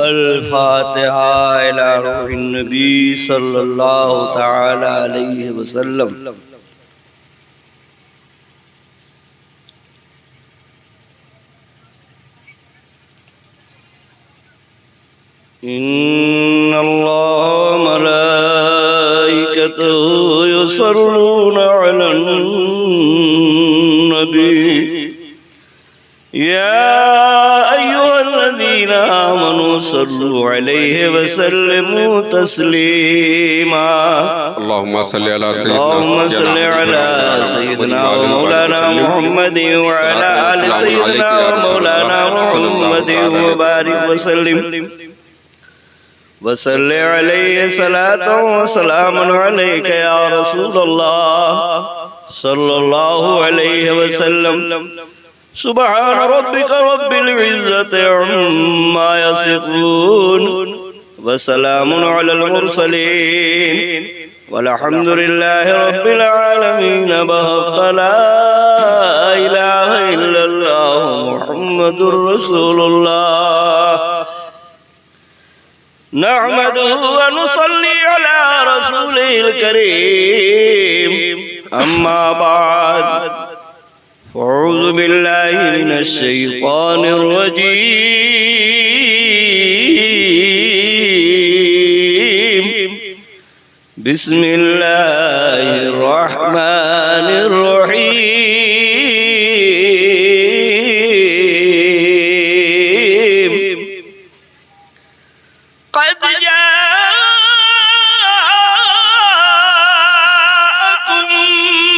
अल-फातिहा इला रूहिन नबी सल्लल्लाहु तआला अलैहि वसल्लम। इन्नल्लाह व मलाइकतहु युसल्लूना अलन नबी या अय्युहल्लज़ीना आमनू सल्लु अलैहि व सल्लिमू तस्लीमा। अल्लाहुम्मा सल्लि अला सय्यिदिना व मौलाना मुहम्मद व अला आलि सय्यिदिना व मौलाना मुहम्मद व बारिक व सल्लिम व सल्लि अलैहि सलातन व सलामुन अलैका या रसूलल्लाह सल्लल्लाहु अलैहि व सल्लम। सुब्हान रब्बिका रब्बिल इज्जति अम्मा यसिफून व सलामुन अलल मुरसलीन वल्हम्दुलिल्लाहि रब्बिल आलमीन। बहक़ ला इलाहा इल्लल्लाह मुहम्मदुर रसूलुल्लाह। नहमदुहु व नुसल्ली अला रसूलिल करीम। अम्मा बाद फ़अऊज़ु बिल्लाहि मिनश शैतानिर रजीम। बिस्मिल्लाहिर रहमानिर रहीम। क़द जाअकुम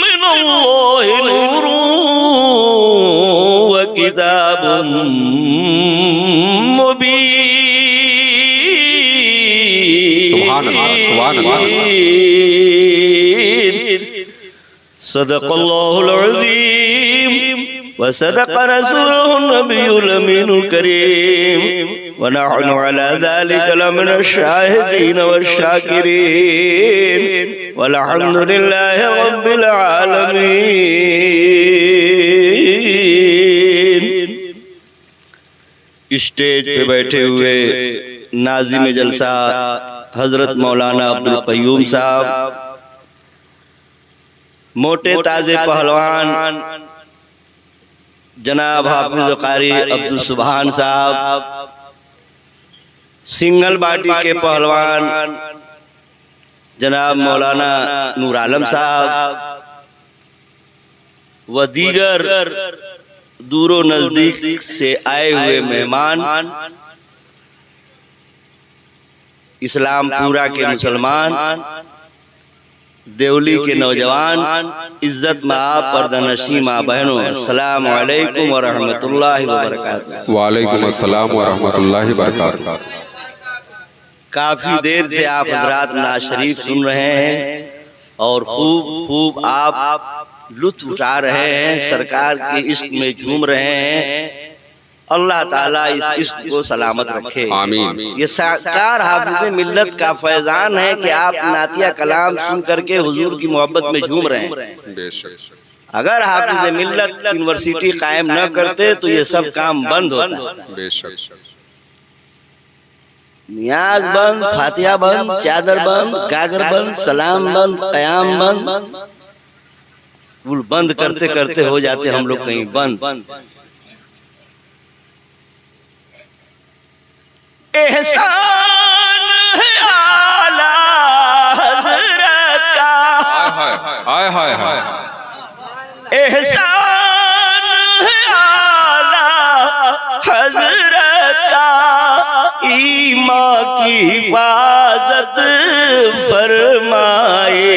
मिनल्लाहि नूरुन व किताबुम मुबीन। सुभान अल्लाह, सुभान अल्लाह। सदक़ल्लाहुल अज़ीम व सदक़ रसूलुहुन नबियुल अमीनुल करीम व नहनु अला ज़ालिका लमिनश शाहिदीन वश्शाकिरीन वल्हम्दुलिल्लाहि रब्बिल आलमीन। स्टेज पे बैठे हुए नाज़िम जलसा हजरत मौलाना अब्दुल क़य्यूम साहब, मोटे ताजे पहलवान जनाब हाफिज कारी अब्दुल सुभान साहब, सिंगल बाटी के पहलवान जनाब मौलाना नूर आलम साहब व दीगर दूरों नजदीक से आए हुए मेहमान, इस्लामपुरा के मुसलमान, देवली के नौजवान, इज्जत माँ पर्दनशी माँ बहनों, अस्सलामु अलैकुम व रहमतुल्लाहि व बरकातुहू। वालेकुम अस्सलाम व रहमतुल्लाहि व बरकातुहू। काफी देर से आप हजरात नाज़ शरीफ सुन रहे हैं और खूब आप लुत्फ उठा रहे हैं, सरकार के इश्क में झूम रहे हैं। अल्लाह ताला इस इश्क को सलामत रखे, आमीन। ये सरकार हाफिज़े मिल्लत का फैजान है कि आप नातिया कलाम सुन करके हुजूर की मोहब्बत में झूम रहे हैं। अगर हाफिज़े मिल्लत यूनिवर्सिटी कायम न करते तो ये सब काम बंद होता। नियाज बंद, फातिहा बंद, चादर बंद, गागर बंद, सलाम बंद, क़याम बंद, बंद करते करते हो जाते हम लोग कहीं बंद। एहसान है आला हज़रत का, हाय हाय हाय। एहसान है आला हज़रत का, ईमान की हिफाजत फरमाए।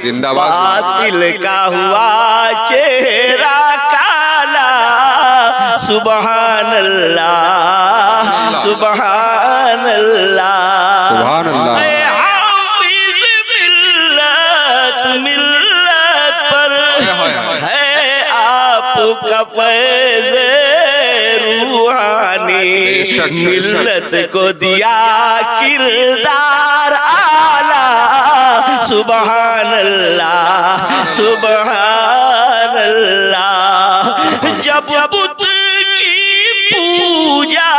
जिंदाबाद। बातिल का हुआ चेहरा काला, सुबहान अल्लाह, सुबहान अल्लाह, सुभान अल्लाह। हाफिज़ मिल्लत पर है आपका फैज़ रूहानी। मिल्लत को दिया किरदार आला, सुबहान अल्लाह, सुबहान अल्लाह। जब बुत की पूजा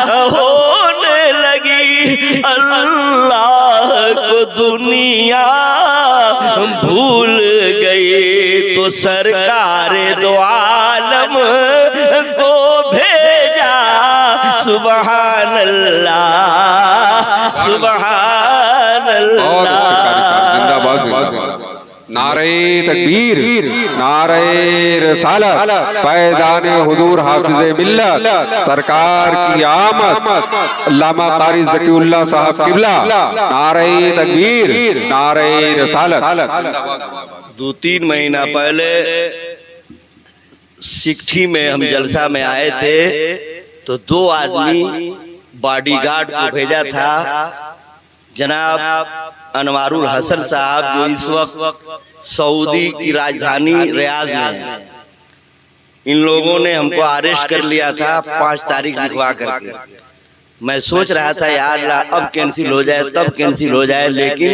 हो अल्लाह को दुनिया भूल गई तो सरकार दो आलम को भेजा। सुबहान अल्लाह सुबहान अल्लाह। जिंदाबाद जिंदाबाद। नारे तकबीर, नारे रसालत, पैदान हुजूर हाफिज़े मिल्लत, सरकार की आमद, अल्लामा कारी ज़कीउल्लाह साहब किबला। नारे तकबीर, नारे रसालत। 2-3 महीना पहले सिकठी में हम जलसा में आए थे तो 2 आदमी बॉडीगार्ड को भेजा था। जनाब अनवारुल हसन साहब जो इस वक्त सऊदी की राजधानी रियाद में है, इन लोगों ने हमको अरेस्ट कर लिया था 5 तारीख लिखवा करके। मैं सोच रहा था यार अब कैंसिल हो जाए तब कैंसिल हो जाए, लेकिन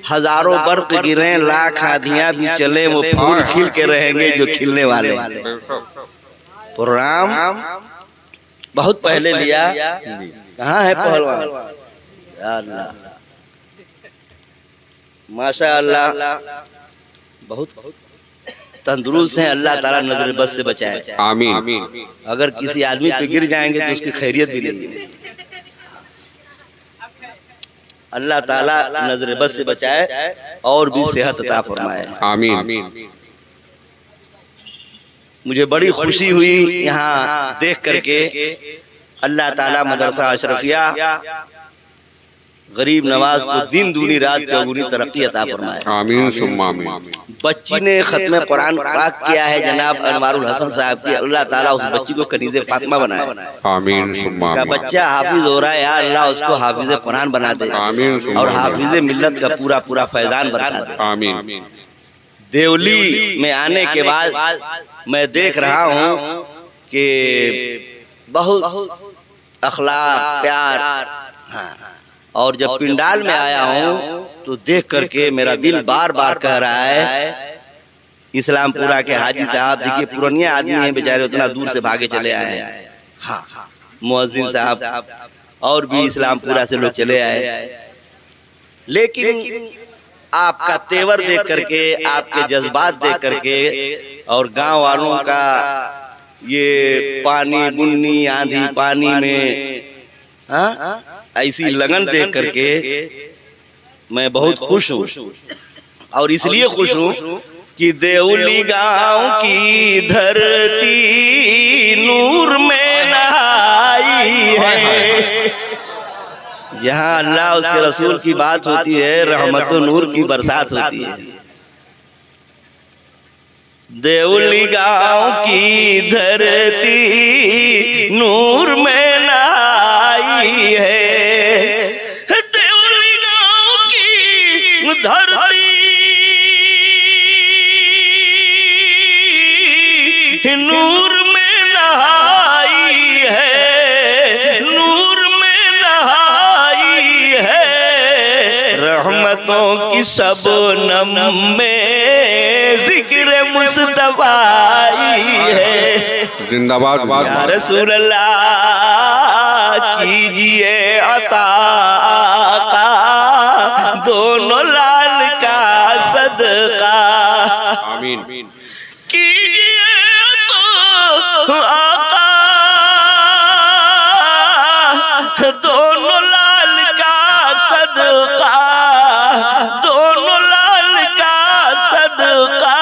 हजारों बर्फ गिरे, लाख आंधियां भी चले, वो फूल खिल के रहेंगे जो खिलने वाले। प्रोग्राम बहुत पहले लिया, कहाँ है पहलवान? माशाअल्लाह बहुत तंदुरुस्त हैं। अल्लाह ताला नजर बद से बचाए, आमीन। अगर किसी आदमी पे गिर जाएंगे तो उसकी खैरियत भी नहीं है। अल्लाह ताला नजर बद से बचाए और भी सेहत अता फरमाए, आमीन। मुझे बड़ी खुशी हुई यहाँ देख करके। अल्लाह ताला मदरसा अशरफिया गरीब नवाज को दिन दूनी रात चौगुनी तरक्की अता फरमाए, आमीन सुम्मा आमीन। बच्ची ने खत्म कुरान पाक किया है जनाब अनवारुल हसन साहब की, अल्लाह ताला उस बच्ची को कनीज़े फातिमा बनाए, आमीन सुम्मा का बच्चा हाफिज हो रहा है, यार अल्लाह उसको हाफिज कुरान बना दे, आमीन। और हाफिज मिल्लत का पूरा पूरा फैजान बरसा दे, आमीन। देवली में आने के बाद मैं देख रहा हूँ कि बहुत अखलाक प्यार, हाँ। और जब पिंडाल में आया हूँ तो देख करके मेरा दिल बार बार कह रहा है, इस्लामपुरा के हाजी साहब देखिए पुरानिया आदमी हैं बेचारे, उतना दूर से भागे चले आए हैं। हाँ, मुअज्जिन साहब और भी इस्लामपुरा से लोग चले आए, लेकिन आपका तेवर देख करके, आपके जज्बात देख करके और गांव वालों का ये पानी बुन्नी आंधी पानी में हाँ ऐसी लगन देख करके मैं बहुत खुश हूँ। और इसलिए खुश हूँ कि देवली गांव की धरती नूर में नहाई है, जहाँ अल्लाह उसके रसूल की बात होती है, रहमत व नूर की बरसात होती है। देवली गांव की धरती नूर में नहाई है, देवली गांव की धरती नूर में नहाई है, नूर में नहाई है, रहमतों की शबनम में जिक्र मुस्तफा है। जिंदाबाद। या रसूल अल्लाह कीजिए अता का दोनों लाल का सदका, आमीन। कीजिए तो आका दोनों लाल का सदका, दोनों लाल का सदका,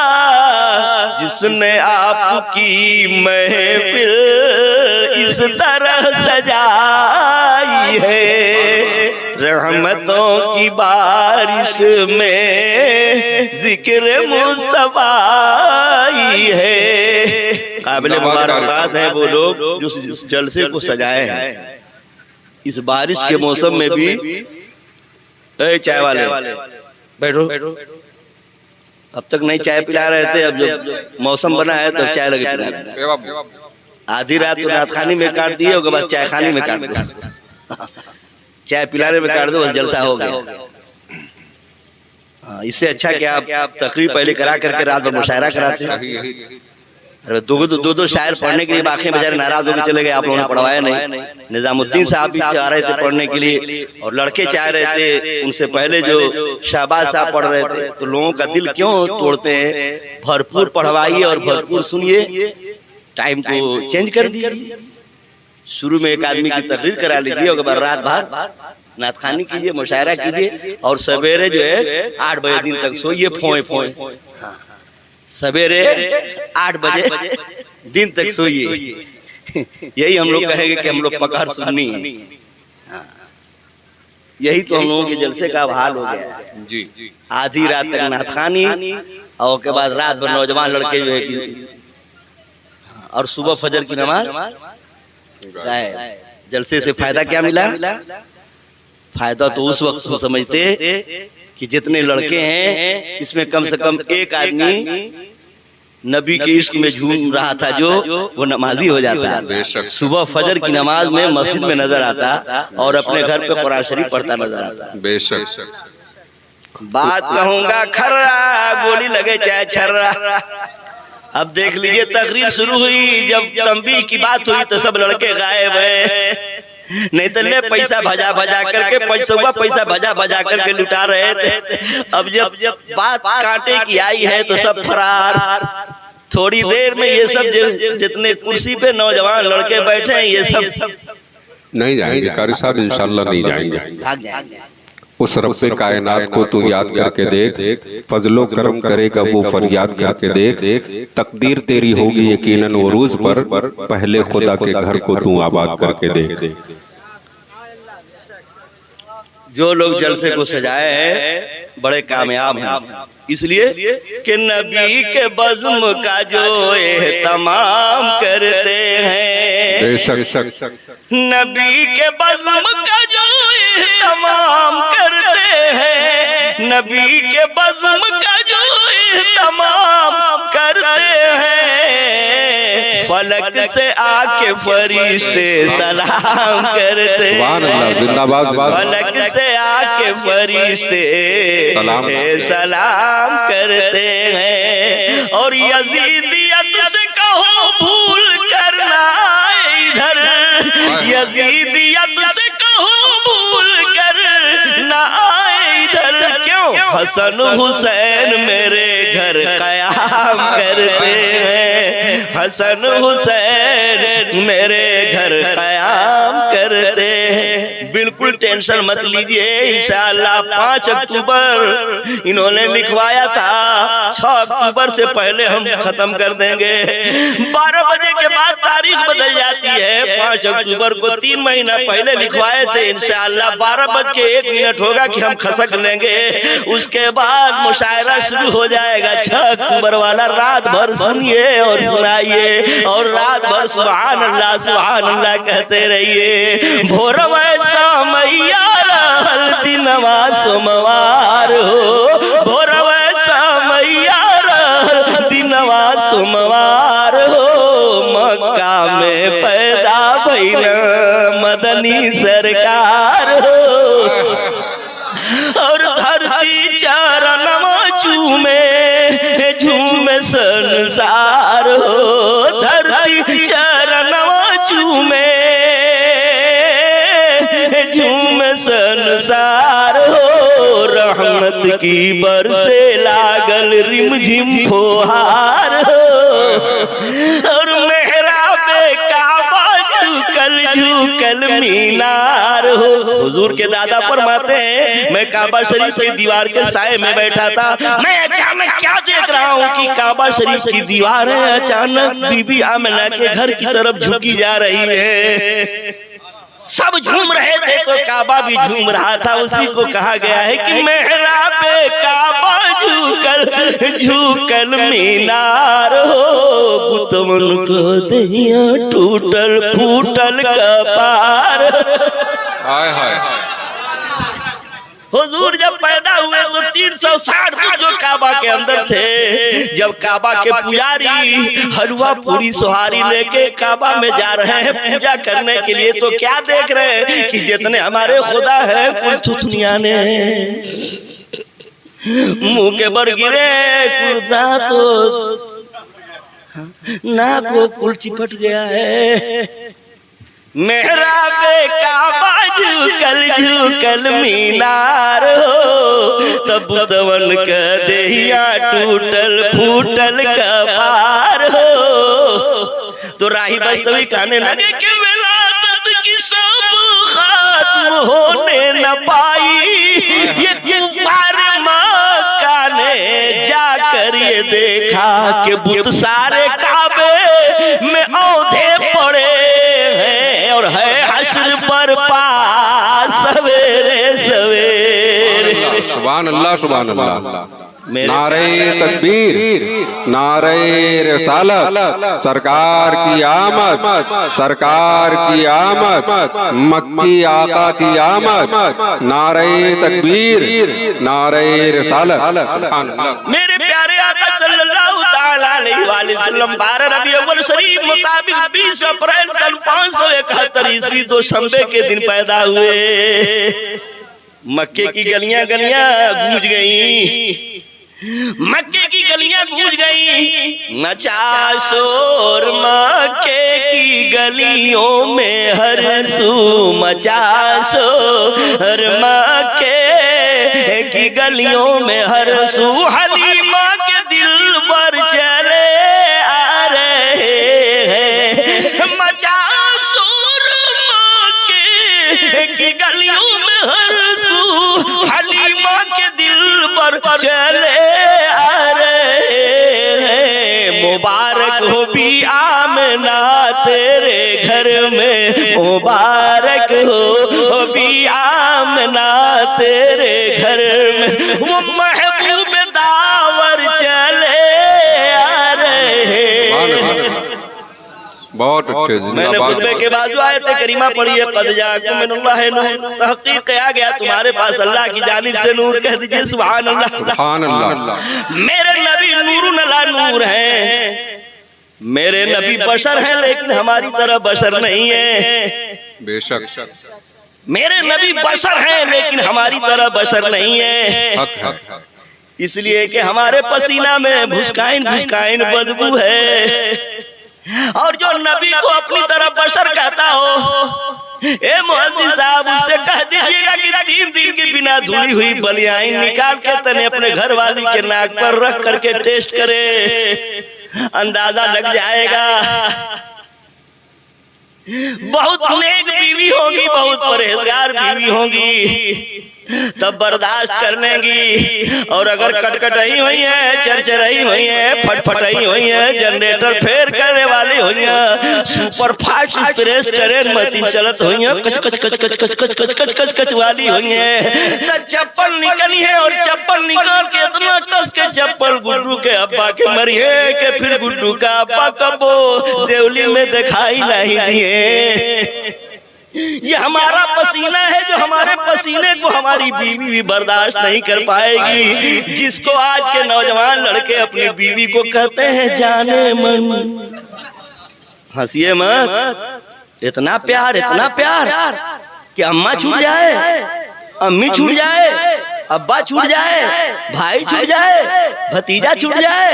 जिसने आपकी महफिल इस तरह सजाई है, रहमतों की बारिश में जिक्र मुस्तफा है। काबिल मुबारकबाद है वो लोग जो इस जलसे को सजाए हैं। इस बारिश के मौसम में भी चाय वाले बैठो, अब तक नहीं चाय पिला रहे थे, अब जब मौसम बना है तो चाय लगे पिला रहे हैं। आधी रात तो रात खानी में काट दिए, उसके बाद चाय खानी में काट दो, चाय पिलाने में काट दो, बस जलसा हो गया। हाँ, इससे अच्छा क्या आप तकरीर पहले करा करके रात भर मुशायरा कराते हैं। अरे दो शायर पढ़ने के लिए बाकी बेचारे नाराज होकर चले गए, आप लोगों ने पढ़वाया नहीं। निजामुद्दीन साहब भी चाह रहे थे पढ़ने के लिए और लड़के चाह रहे थे, उनसे पहले जो शहबाज साहब पढ़ रहे थे। तो लोगों का दिल क्यों तोड़ते हैं? भरपूर पढ़वाइए और भरपूर सुनिए, टाइम को चेंज कर दीजिए। शुरू में एक आदमी की तकरीर करा लीजिए और रात भर नातखानी कीजिए, मुशायरा कीजिए और सवेरे जो है 8 बजे दिन तक सोइए फोए फोए। सवेरे 8 बजे दिन तक सोइए। यही हम लोग कहेंगे कि हम लोग पकड़ सुननी है। यही तो हम लोगों के जलसे का हाल हो गया है जी। आधी रात तक नातखानी और के बाद रात भर नौजवान लड़के जो है और सुबह फजर की नमाज। जलसे से फायदा क्या मिला? फायदा तो उस वक्त हम समझते कि जितने लड़के हैं इसमें कम से कम एक आदमी नबी के इश्क में झूम रहा था जो वो नमाजी हो जाता, सुबह फजर की नमाज में मस्जिद में नजर आता और अपने घर पे कुरान शरीफ पढ़ता नजर आता। बेशक बात कहूंगा खर्रा, गोली लगे चाहे छर्रा। अब देख लीजिए तकरीर शुरू हुई, जब तंबीह की बात हुई तो सब लड़के गायब हैं। नहीं तो ले पैसा भजा भजा करके पैसा भजा भजा करके लुटा रहे थे। अब जब बात कांटे की आई है तो सब फरार। थोड़ी देर में ये सब जितने कुर्सी पे नौजवान लड़के बैठे हैं ये सब नहीं जाएंगे कारी साहब, इंशाल्लाह नहीं जाएंगे, भाग जाएंगे। उस रब्बे कायनात को तू याद करके देख, फजलो करम करेगा वो फरियाद करके देख। तकदीर तेरी होगी यकीनन उरूज पर, पहले खुदा के घर को तू आबाद करके देख। जो लोग जलसे को सजाए हैं बड़े कामयाब हैं, इसलिए कि नबी के बज़्म का जो एहतमाम करते हैं। नबी के बज़्म का जो एहतमाम करते हैं, नबी के बज़्म का जो एहतमाम करते हैं, फलक से आके फरिश्ते सलाम करते हैं। जिंदाबाद। फलक से आके फरिश्ते सलाम करते हैं। और यजीदियत से कहो भूल करना इधर, यजीदियत से कहो भूल कर ना आए इधर। क्यों? हसन हुसैन मेरे घर कयाम करते हैं, हसन हुसैन मेरे घर कयाम करते हैं। बिल्कुल टेंशन मत लीजिए, इंशाअल्लाह 5 अक्टूबर इन्होंने लिखवाया था, 6 अक्टूबर से पहले हम खत्म कर देंगे। 12 बजे के बाद तारीख बदल जाती है। 5 अक्टूबर को 3 महीना पहले लिखवाए थे, इंशाअल्लाह 12:01 होगा कि हम खसक लेंगे। उसके बाद मुशायरा शुरू हो जाएगा 6 अक्टूबर वाला। रात भर सुनिए और सुनाइए और रात भर सुभान अल्लाह कहते रहिए। भोर वैसा मैया रहल दिनवा सोमवार हो, भोर वैसा मैया रहल दिनवा सोमवार हो। मक्का में पैदा भइल मदनी सरकार हो और धरती चरणवा चूमे झूमे संसार हो, धरती चरणवा चूमे झूमे संसार हो। रहमत की बरसे लागल रिमझिम फुहार हो और मेहराबे काबा झुकल मीनार हो। हुजूर के दादा फरमाते हैं मैं काबा शरीफ की दीवार के साए में बैठा था, मैं अचानक क्या देख रहा हूँ कि काबा शरीफ की दीवार है अचानक बीबी आमिना के घर की तरफ झुकी जा रही है। सब झूम रहे थे तो काबा भी झूम रहा था। उसी को कहा गया है कि मेहराबे काबा झुकल मीनार हो। बुतवन को दहिया टूटल फूटल कपार। हाय हाय। हुजूर जब पैदा हुए तो 360 दिन जो काबा के अंदर थे। जब काबा के पुजारी हलवा पूरी सोहारी लेके काबा में जा रहे हैं पूजा करने के लिए, तो क्या देख रहे हैं कि जितने हमारे खुदा है कुल थुथनिया ने मुंह के बर गिरे, खुदा तो नाक वो कुल चिपट गया है। मेहराबे काबा झुकल मीनार हो, तब बुतवन का देहिया टूटल फूटल कपार हो। तो राही वास्तविक कहने लगे कि विलादत की सब खत्म होने न पाई, ये कुमार मक्का ने जाकर ये देखा कि बुत सारे काबे में औंधे पड़े हैं और है हश्र पर पास सवेरे सवेरे। सुभान अल्लाह सुभान अल्लाह। नारे तकबीर, नारे रिसालत, सरकार की आमद, सरकार की आमद, मक्की आका की आमद, नारे तकबीर, नारे रिसालत। मेरे प्यारे आका सल्लल्लाहु ताला अलैहि वसल्लम 12 रबी अव्वल शरीफ मुताबिक 20 अप्रैल सन 571 ईस्वी दोशंबे के दिन पैदा हुए। मक्के की गलियां गलियां गूंज गईं, मक्के की गलियां गूंज गई, मचा शोर मक्के की गलियों में हर सू, मचा शोर मक्के की गलियों में हर सू। हलीमा के दिल पर चले आ रहे हैं, मचा शोर मक्के की गलियों में हर सू, हलीमा के दिल पर चले आ रहे हैं। मुबारक हो भी आमना तेरे घर में, मुबारक हो भी आमना तेरे घर में, वो महबूब दावर चले आ रहे हैं। बहुत अच्छे। मैंने खुतबे के बाद जो आयत करीमा पढ़ी है, कद जाकुम मिनल्लाहि नूर, तहकीक आ गया तुम्हारे पास अल्लाह की जानिब से नूर। कह दीजिए सुभान अल्लाह सुभान अल्लाह। मेरे नबी नूरुन अला नूर हैं। मेरे नबी बशर हैं लेकिन हमारी तरह बशर नहीं है। बेशक मेरे नबी बशर हैं लेकिन हमारी तरह बशर नहीं है। हक हक। इसलिए कि हमारे पसीना में भुसकाइन भुसकाइन बदबू है। और जो नबी को अपनी तरफ बशर कहता हो, ए मुअज्जिन साहब उससे कह दीजिएगा कि 3 दिन की बिना धुली हुई बलियाइन निकाल के तने अपने घर वाली के नाक पर रख करके टेस्ट करे, अंदाजा लग जाएगा। बहुत नेक बीवी होगी, बहुत परहेजगार बीवी होगी, तब बर्दाश्त कर लेंगी। और अगर कटकटाई हुई है, चरचराई हुई है, फटफटाई हुई है, जनरेटर फेर करने वाली हुई है, सुपर फास्ट एक्सप्रेस ट्रेन मतीन चलत हुई है, कच कच कच कच कच कच कच कच कच कच वाली हुई है, तो चप्पल निकली है। और चप्पल निकाल के इतना कस के चप्पल गुड्डू के अब्बा के मरी है कि फिर गुड्डू का अब्बा कबो देवली में दिखाई नहीं दिए। ये हमारा पसीना है, जो हमारे पसीने को हमारी बीवी भी बर्दाश्त नहीं कर पाएगी। जिसको आज के नौजवान लड़के अपनी बीवी को कहते हैं जाने मन। हंसिए मत, इतना प्यार कि अम्मा छूट जाए, अम्मी छूट जाए, अब्बा छूट जाए, भाई छूट जाए, भतीजा छूट जाए,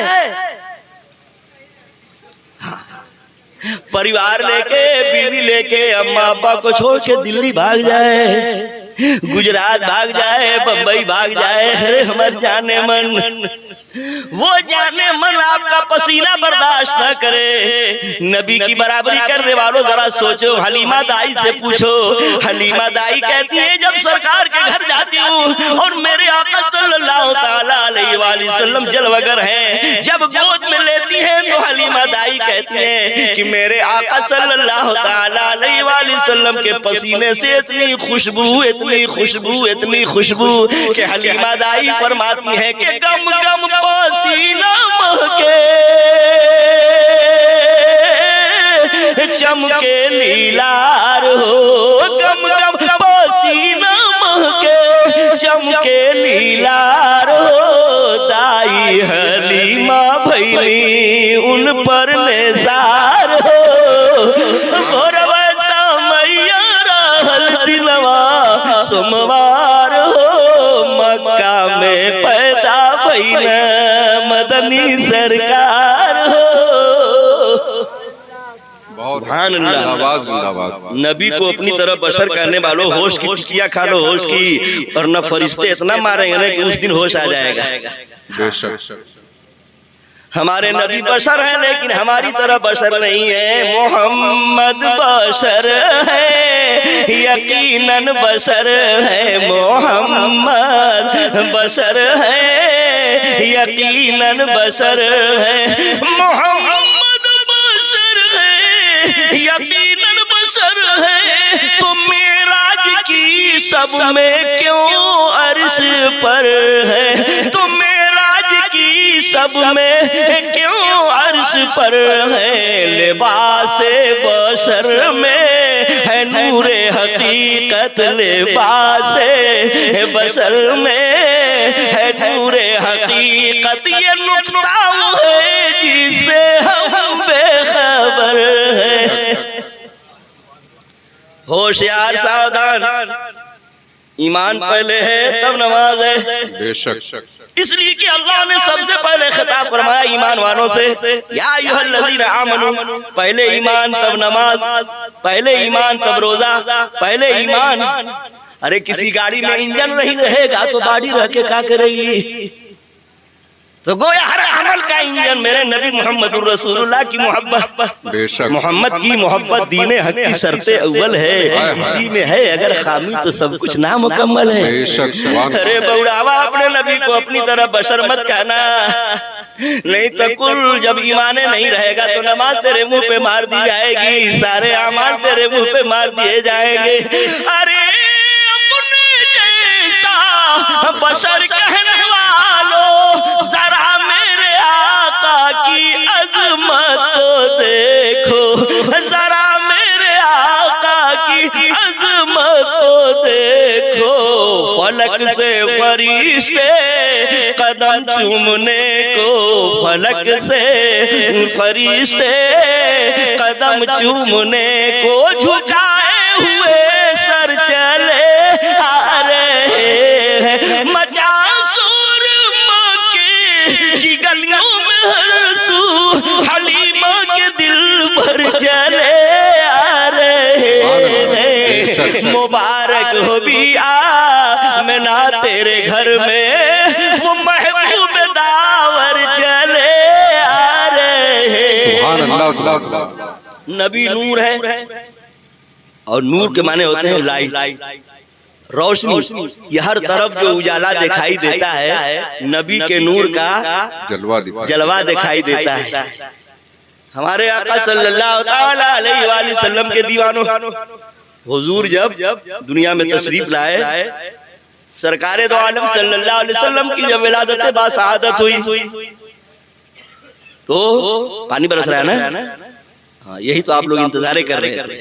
परिवार लेके बीवी लेके अम्मा अब्बा को छोड़ के दिल्ली भाग जाए, गुजरात भाग जाए, बंबई भाग जाए। अरे हमारे जाने मन, वो जाने मन आपका पसीना बर्दाश्त न करे। नबी की बराबरी करने वालों जरा सोचो, हलीमा दाई से पूछो। हलीमा दाई कहती है जब सरकार के घर जाती हूँ और मेरे आका सल्लल्लाहु ताला अलैहि वसल्लम जलवगर हैं, जब गोद में लेती हैं तो हलीमा दाई कहती है कि मेरे आका सल्लल्लाहु ताला अलैहि वसल्लम के पसीने से इतनी खुशबू, इतनी खुशबू, इतनी खुशबू कि हलीमा दाई फरमाती है कि गम गम पसीना महके, चमके लीलार हो, गम गम पसीना महके, चमके लीलार हो। दाई हलीमा भैली उन पर नेजार हो, भोरवा मैया रहल दिलवा सोमवार हो, मक्का में पैदा भइल मदनी सरकार हो। सुभान अल्लाह। जिंदाबाद जिंदाबाद। नबी को अपनी तरफ बशर करने वालों, होश की टिकिया खा लो होश की, और न फरिश्ते इतना मारेंगे ना कि उस दिन होश आ जाएगा। बेशक हमारे नबी बशर है लेकिन हमारी तरह बशर नहीं है। मोहम्मद बशर है, यकीनन बशर है। मोहम्मद बशर है, यकीनन बशर है। मोहम्मद बशर है, यकीनन बशर है। तो मेराज की सब में क्यों अर्श पर है? तो सब में क्यों अर्श पर है? लिबासे बशर में है नूरे हकीकत, लिबासे बशर में है नूरे हकीकत। ये नुक्ता है जिससे हम बेखबर हैं। होशियार सावधान, ईमान पहले है तब नमाज है। बेशक इसलिए कि अल्लाह ने सबसे पहले खिताब फरमाया ईमान वालों से, या अय्युहल्लज़ीना आमनू, पहले ईमान तब नमाज, पहले ईमान तब रोजा, पहले ईमान। अरे किसी गाड़ी में इंजन नहीं रहेगा तो गाड़ी रह के क्या करेगी? तो गोया हर अमल का इंजन मेरे नबी मोहम्मद रसूलुल्लाह की मोहब्बत। बेशक मोहम्मद की मोहब्बत दीने हक की शर्ते अव्वल है, इसी में है। अगर खामी तो सब कुछ नामुकम्मल है। बेशक। अरे बउड़ावा, अपने नबी को अपनी तरह बशर मत कहना, नहीं तो कुल जब ईमाने नहीं रहेगा तो नमाज तेरे मुंह पे मार दी जाएगी, सारे अमाल तेरे मुंह पे मार दिए जाएंगे। अरे अपने जैसा बशर कहने वालों, जरा मेरे आका की अजमत तो देखो, जरा मेरे आका की अजमत तो देखो। फलक से फरिश्ते कदम चूमने को, फलक से फरिश्ते कदम चूमने को झुकाए हुए सर चले आ रहे हैं। मचा शोर मक्के की गलियों में हर सू, हलीमा के दिल भर चले आ रहे हैं। मुबारक हो भी आमिना तेरे घर में, वो महबूब दावर चले आ रहे हैं। सुभान अल्लाह। नबी नूर है, और नूर के माने होते हैं लाइट, रोशनी। ये हर तरफ जो उजाला दिखाई देता है, नबी के नूर का जलवा दिखाई देता है। हमारे आका सल्लल्लाहु ताला अलैहि वसल्लम के दीवानों, हुजूर जब दुनिया में तशरीफ लाए, सरकारे दो आलम सल्लल्लाहु अलैहि वसल्लम की जब विलादत बासआदत हुई तो पानी बरस रहा है ना। हाँ, यही तो आप लोग इंतजार कर रहे थे।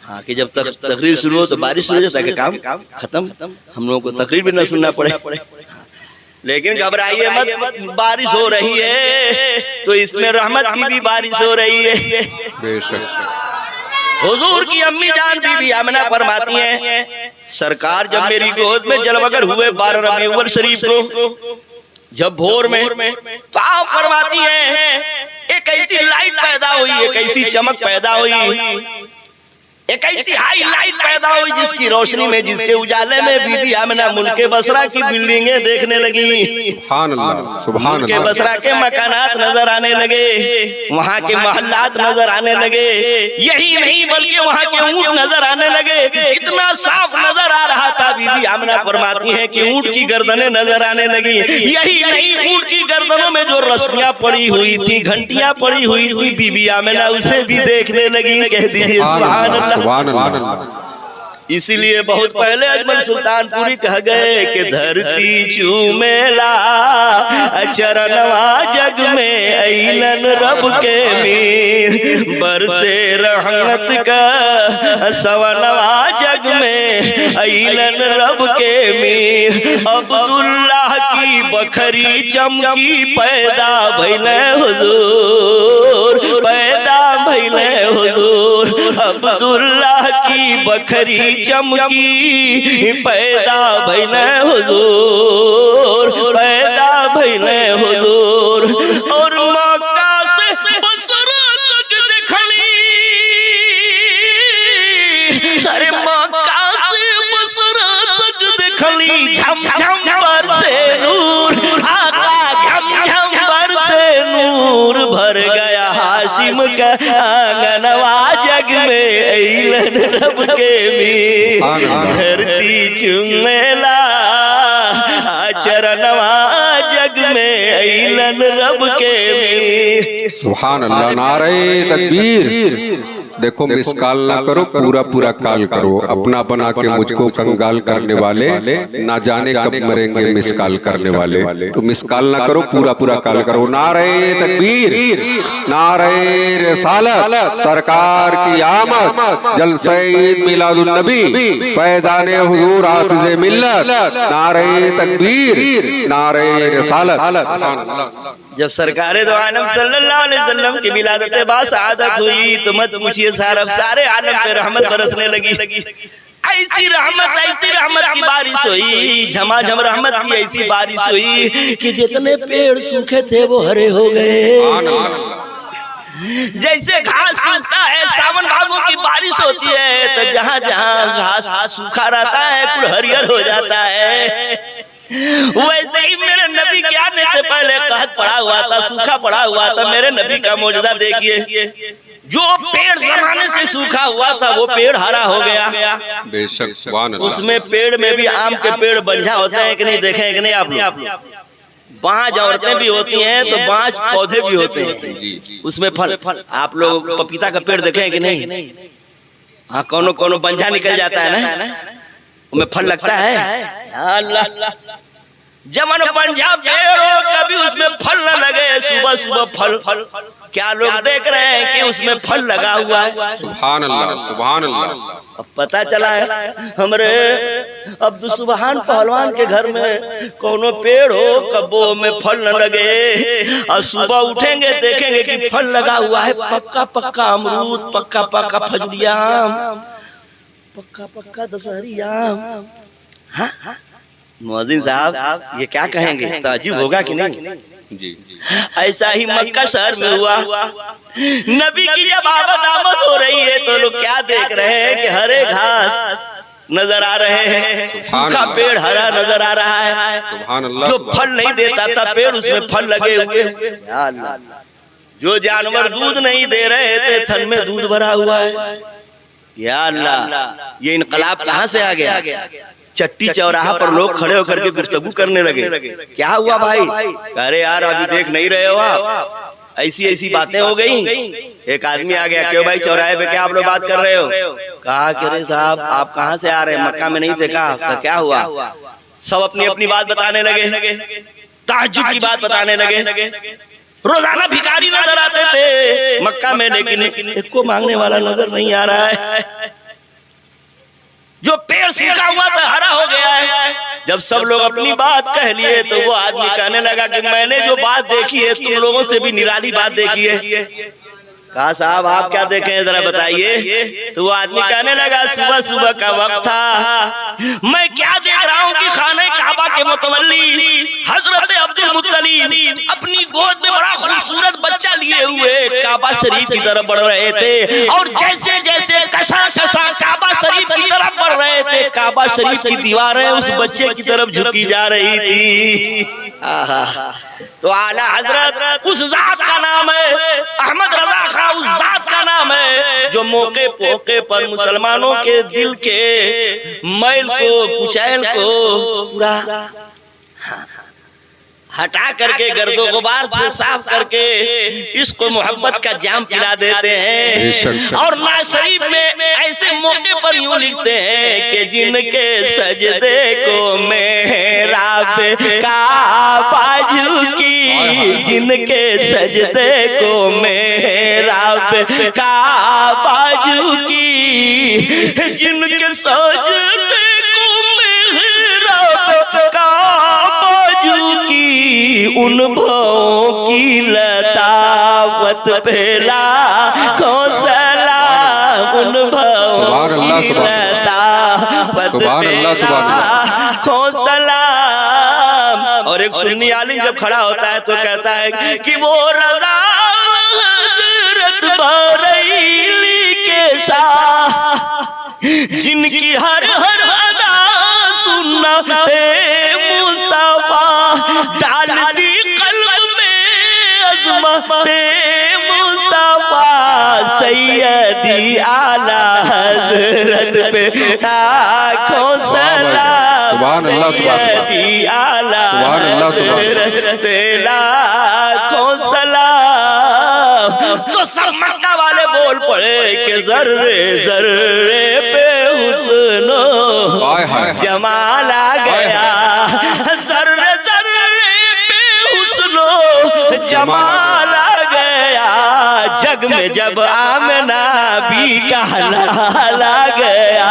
हाँ, कि जब तक तकरीर शुरू हो तो बारिश हो जाए ताकि काम खत्म, हम लोगों को तकरीर भी न सुनना पड़े। लेकिन घबराइए मत, बारिश हो रही है तो इसमें रहमत की भी बारिश हो रही है। बेशक। हुजूर की अम्मी जान बीबी आमिना फरमाती हैं, सरकार जब मेरी गोद में जलवगर हुए 12 रबीउल अव्वल शरीफ को, जब भोर में, तो आप फरमाती हैं एक ऐसी लाइट पैदा हुई, एक ऐसी चमक पैदा हुई, एक ऐसी हाई लाइट पैदा हुई जिसकी रोशनी में, जिसके उजाले में बीबी आमिना मुल्के बसरा की बिल्डिंगें देखने लगी। सुभान अल्लाह, सुभान मुल्के अल्लाह। बसरा के मकानात नजर आने लगे, वहाँ के महल्लात नजर आने लगे। यही नहीं बल्कि वहाँ के ऊँट नजर आने लगे। इतना साफ नजर आ रहा था। बीबी आमिना फरमाती है कि ऊँट की गर्दनें नजर आने लगी। यही नहीं, ऊँट की गर्दनों में जो रस्सियाँ पड़ी हुई थी, घंटियाँ पड़ी हुई थी, बीबी आमिना उसे भी देखने लगी। कह दीजिए सुभान अल्लाह। इसीलिए बहुत पहले अजमल सुल्तानपुरी कह गए कि धरती चूमेला चरणवा जग में ऐलन रब के मीर, बरसे रहमत का सवनवा जग में ऐलन रब के मीर। अब्दुल्लाह की बखरी चमकी पैदा भइले हुजूर, पैदा भइले हुजूर। अब्दुल्लाह की बखरी चमकी पैदा भइले हुजूर, पैदा भइले हुजूर। और मक्का से बसरा तक देखली झम झम बरसे नूर, आका झम झम बरसे नूर, भर गया हाशिम का आंगनवा, जग में अइलन रब के मीर, धरती चुमेला चरणवा, जग में अइलन रब के मीर। सुभान अल्लाह, नारे तकबीर। देखो मिसकाल ना करो, पूरा पूरा काल करो। अपना बना के मुझको कंगाल करने वाले, ना जाने कब मरेंगे मिसकाल करने वाले। तो मिसकाल ना करो, पूरा पूरा काल करो। नारे तकबीर, नारे रिसालत, सरकार की आमद, जलसे ईद मिलादुन नबी, फैज़ाने हुजूर हाफिज़े मिल्लत, नारे तकबीर, नारे रिसालत। जब सरकारे दो आलम सल्लल्लाहु अलैहि वसल्लम की विलादत बासआदत हुई तो मत पूछिए, सारे आलम पे रहमत बरसने लगी। ऐसी रहमत की बारिश हुई, झमाझम रहमत की ऐसी बारिश हुई कि जितने पेड़ सूखे थे वो हरे हो गए। जैसे घास सूखता है, सावन भादों की बारिश होती है तो जहाँ जहाँ घास सूखा रहता है कुल हरियर हो जाता है। वैसे ही मेरे नबी के आने से पहले कहत पड़ा हुआ था, सूखा पड़ा हुआ था। मेरे नबी का मौजूदा देखिए, जो पेड़ जमाने से सूखा हुआ था वो पेड़ हरा हो गया। बेशक सुभान अल्लाह। उसमें पेड़ में भी आम के पेड़ बंझा होते हैं कि नहीं, देखे हैं कि नहीं आप लोग? बांझ औरतें भी होती हैं तो बांझ पौधे भी होते हैं, उसमें फल। आप लोग पपीता का पेड़ देखे हैं कि नहीं? हाँ, कोनो बंझा निकल जाता है ना, उसमें फल लगता है। अल्लाह, जमन बंझा पेड़ हो कभी उसमें फल न लगे, सुबह सुबह फल। क्या लोग देख रहे हैं कि उसमें फल लगा हुआ है? सुभान अल्लाह, सुभान अल्लाह। अब पता चला है हमरे अब्दुल सुबहान पहलवान के घर में कोनो पेड़ हो कब्बो में फल न लगे, और सुबह उठेंगे देखेंगे कि फल लगा हुआ है। पक्का पक्का अमरूद, पक्का पक्का फजुलिया आम, पक्का पक्का दशहरी आम। हाँ, मुअज्जिन साहब ये क्या कहेंगे, ताज्जुब होगा कि नहीं? जी। ऐसा ही मक्का शहर में हुआ। नबी की जब आमद हो रही है तो लोग क्या देख रहे हैं कि हरे घास नजर आ रहे हैं, सूखा पेड़ हरा नजर आ रहा है। सुभान अल्लाह। जो फल नहीं देता था पेड़, उसमें फल लगे हुए। जो जानवर दूध नहीं दे रहे थे थन में दूध भरा हुआ है। या अल्लाह, ये इनकलाब कहाँ से आ गया? चट्टी चौराहा पर लोग खड़े होकर के गुफ्तगू करने लगे। क्या हुआ भाई? अरे यार अभी देख नहीं रहे हो आप, ऐसी बातें हो गई। एक आदमी आ गया, क्यों भाई चौराहे पे क्या आप लोग बात कर रहे हो? कहा कि अरे साहब आप कहाँ से आ रहे हैं, मक्का में नहीं थे? कहा क्या हुआ? सब अपनी अपनी बात बताने लगे, ताज्जुब की बात बताने लगे। रोजाना भिखारी नजर आते थे मक्का में, लेकिन एक को मांगने वाला नजर नहीं आ रहा है। जो पेड़ सूखा हुआ था हरा हो गया है। जब सब लोग अपनी बात कह लिए तो वो आदमी कहने लगा कि मैंने जो बात देखी है तुम लोगों से भी निराली बात देखी है। कहा साहब आप क्या देखे हैं जरा बताइए। तो वो आदमी कहने लगा सुबह सुबह का वक्त था, मैं क्या देख रहा हूँ कि खाने काबा के मुतवल्ली हजरत अब्दुल मुत्तलिब अपनी गोद में बड़ा खूबसूरत बच्चा लिए हुए काबा शरीफ की तरफ बढ़ रहे थे, और जैसे जैसे कसा कसा काबा शरीफ की तरफ बढ़ रहे थे काबा शरीफ की दीवारें उस बच्चे की तरफ झुकी जा रही थी। तो आला हजरत उस जात का नाम है अहमद रजा खां, उस जात का नाम है जो मौके मौके पर मुसलमानों के दिल के मैल को कुचैल को पूरा हटा करके गर्दो गुबार से साफ करके इसको मोहब्बत का जाम पिला देते हैं। और ना शरीफ में ऐसे मौके पर यूं लिखते हैं कि जिनके सजदे को मेहराब काबा झुकी, जिनके सजदे को मेहराब काबा झुकी, जिनके सजदे को मेहराब काबा झुकी, उन भावों की लतावत पेला कौसला, उन भावों की लतावत पेला कौसला। और एक सुन्नी आलिम जब खड़ा होता है तो कहता है कि वो रज़ा हज़रत बरेली के साथ जिनकी हर हर अदा सुन्नते डालती कल्ब में अज़मते मुस्तफा सैयदी आला हज़रत पे लाखों सलाम, सैयदी आला हज़रत पे लाखों सलाम। तो सब मक्का वाले बोल पड़े कि ज़र्रे ज़र्रे पे हुस्नो जमाल आ गया, ज़र्रे ज़र्रे पे हुस्नो जमाल आ गया, जग में जब आमना भी का लाल आ गया,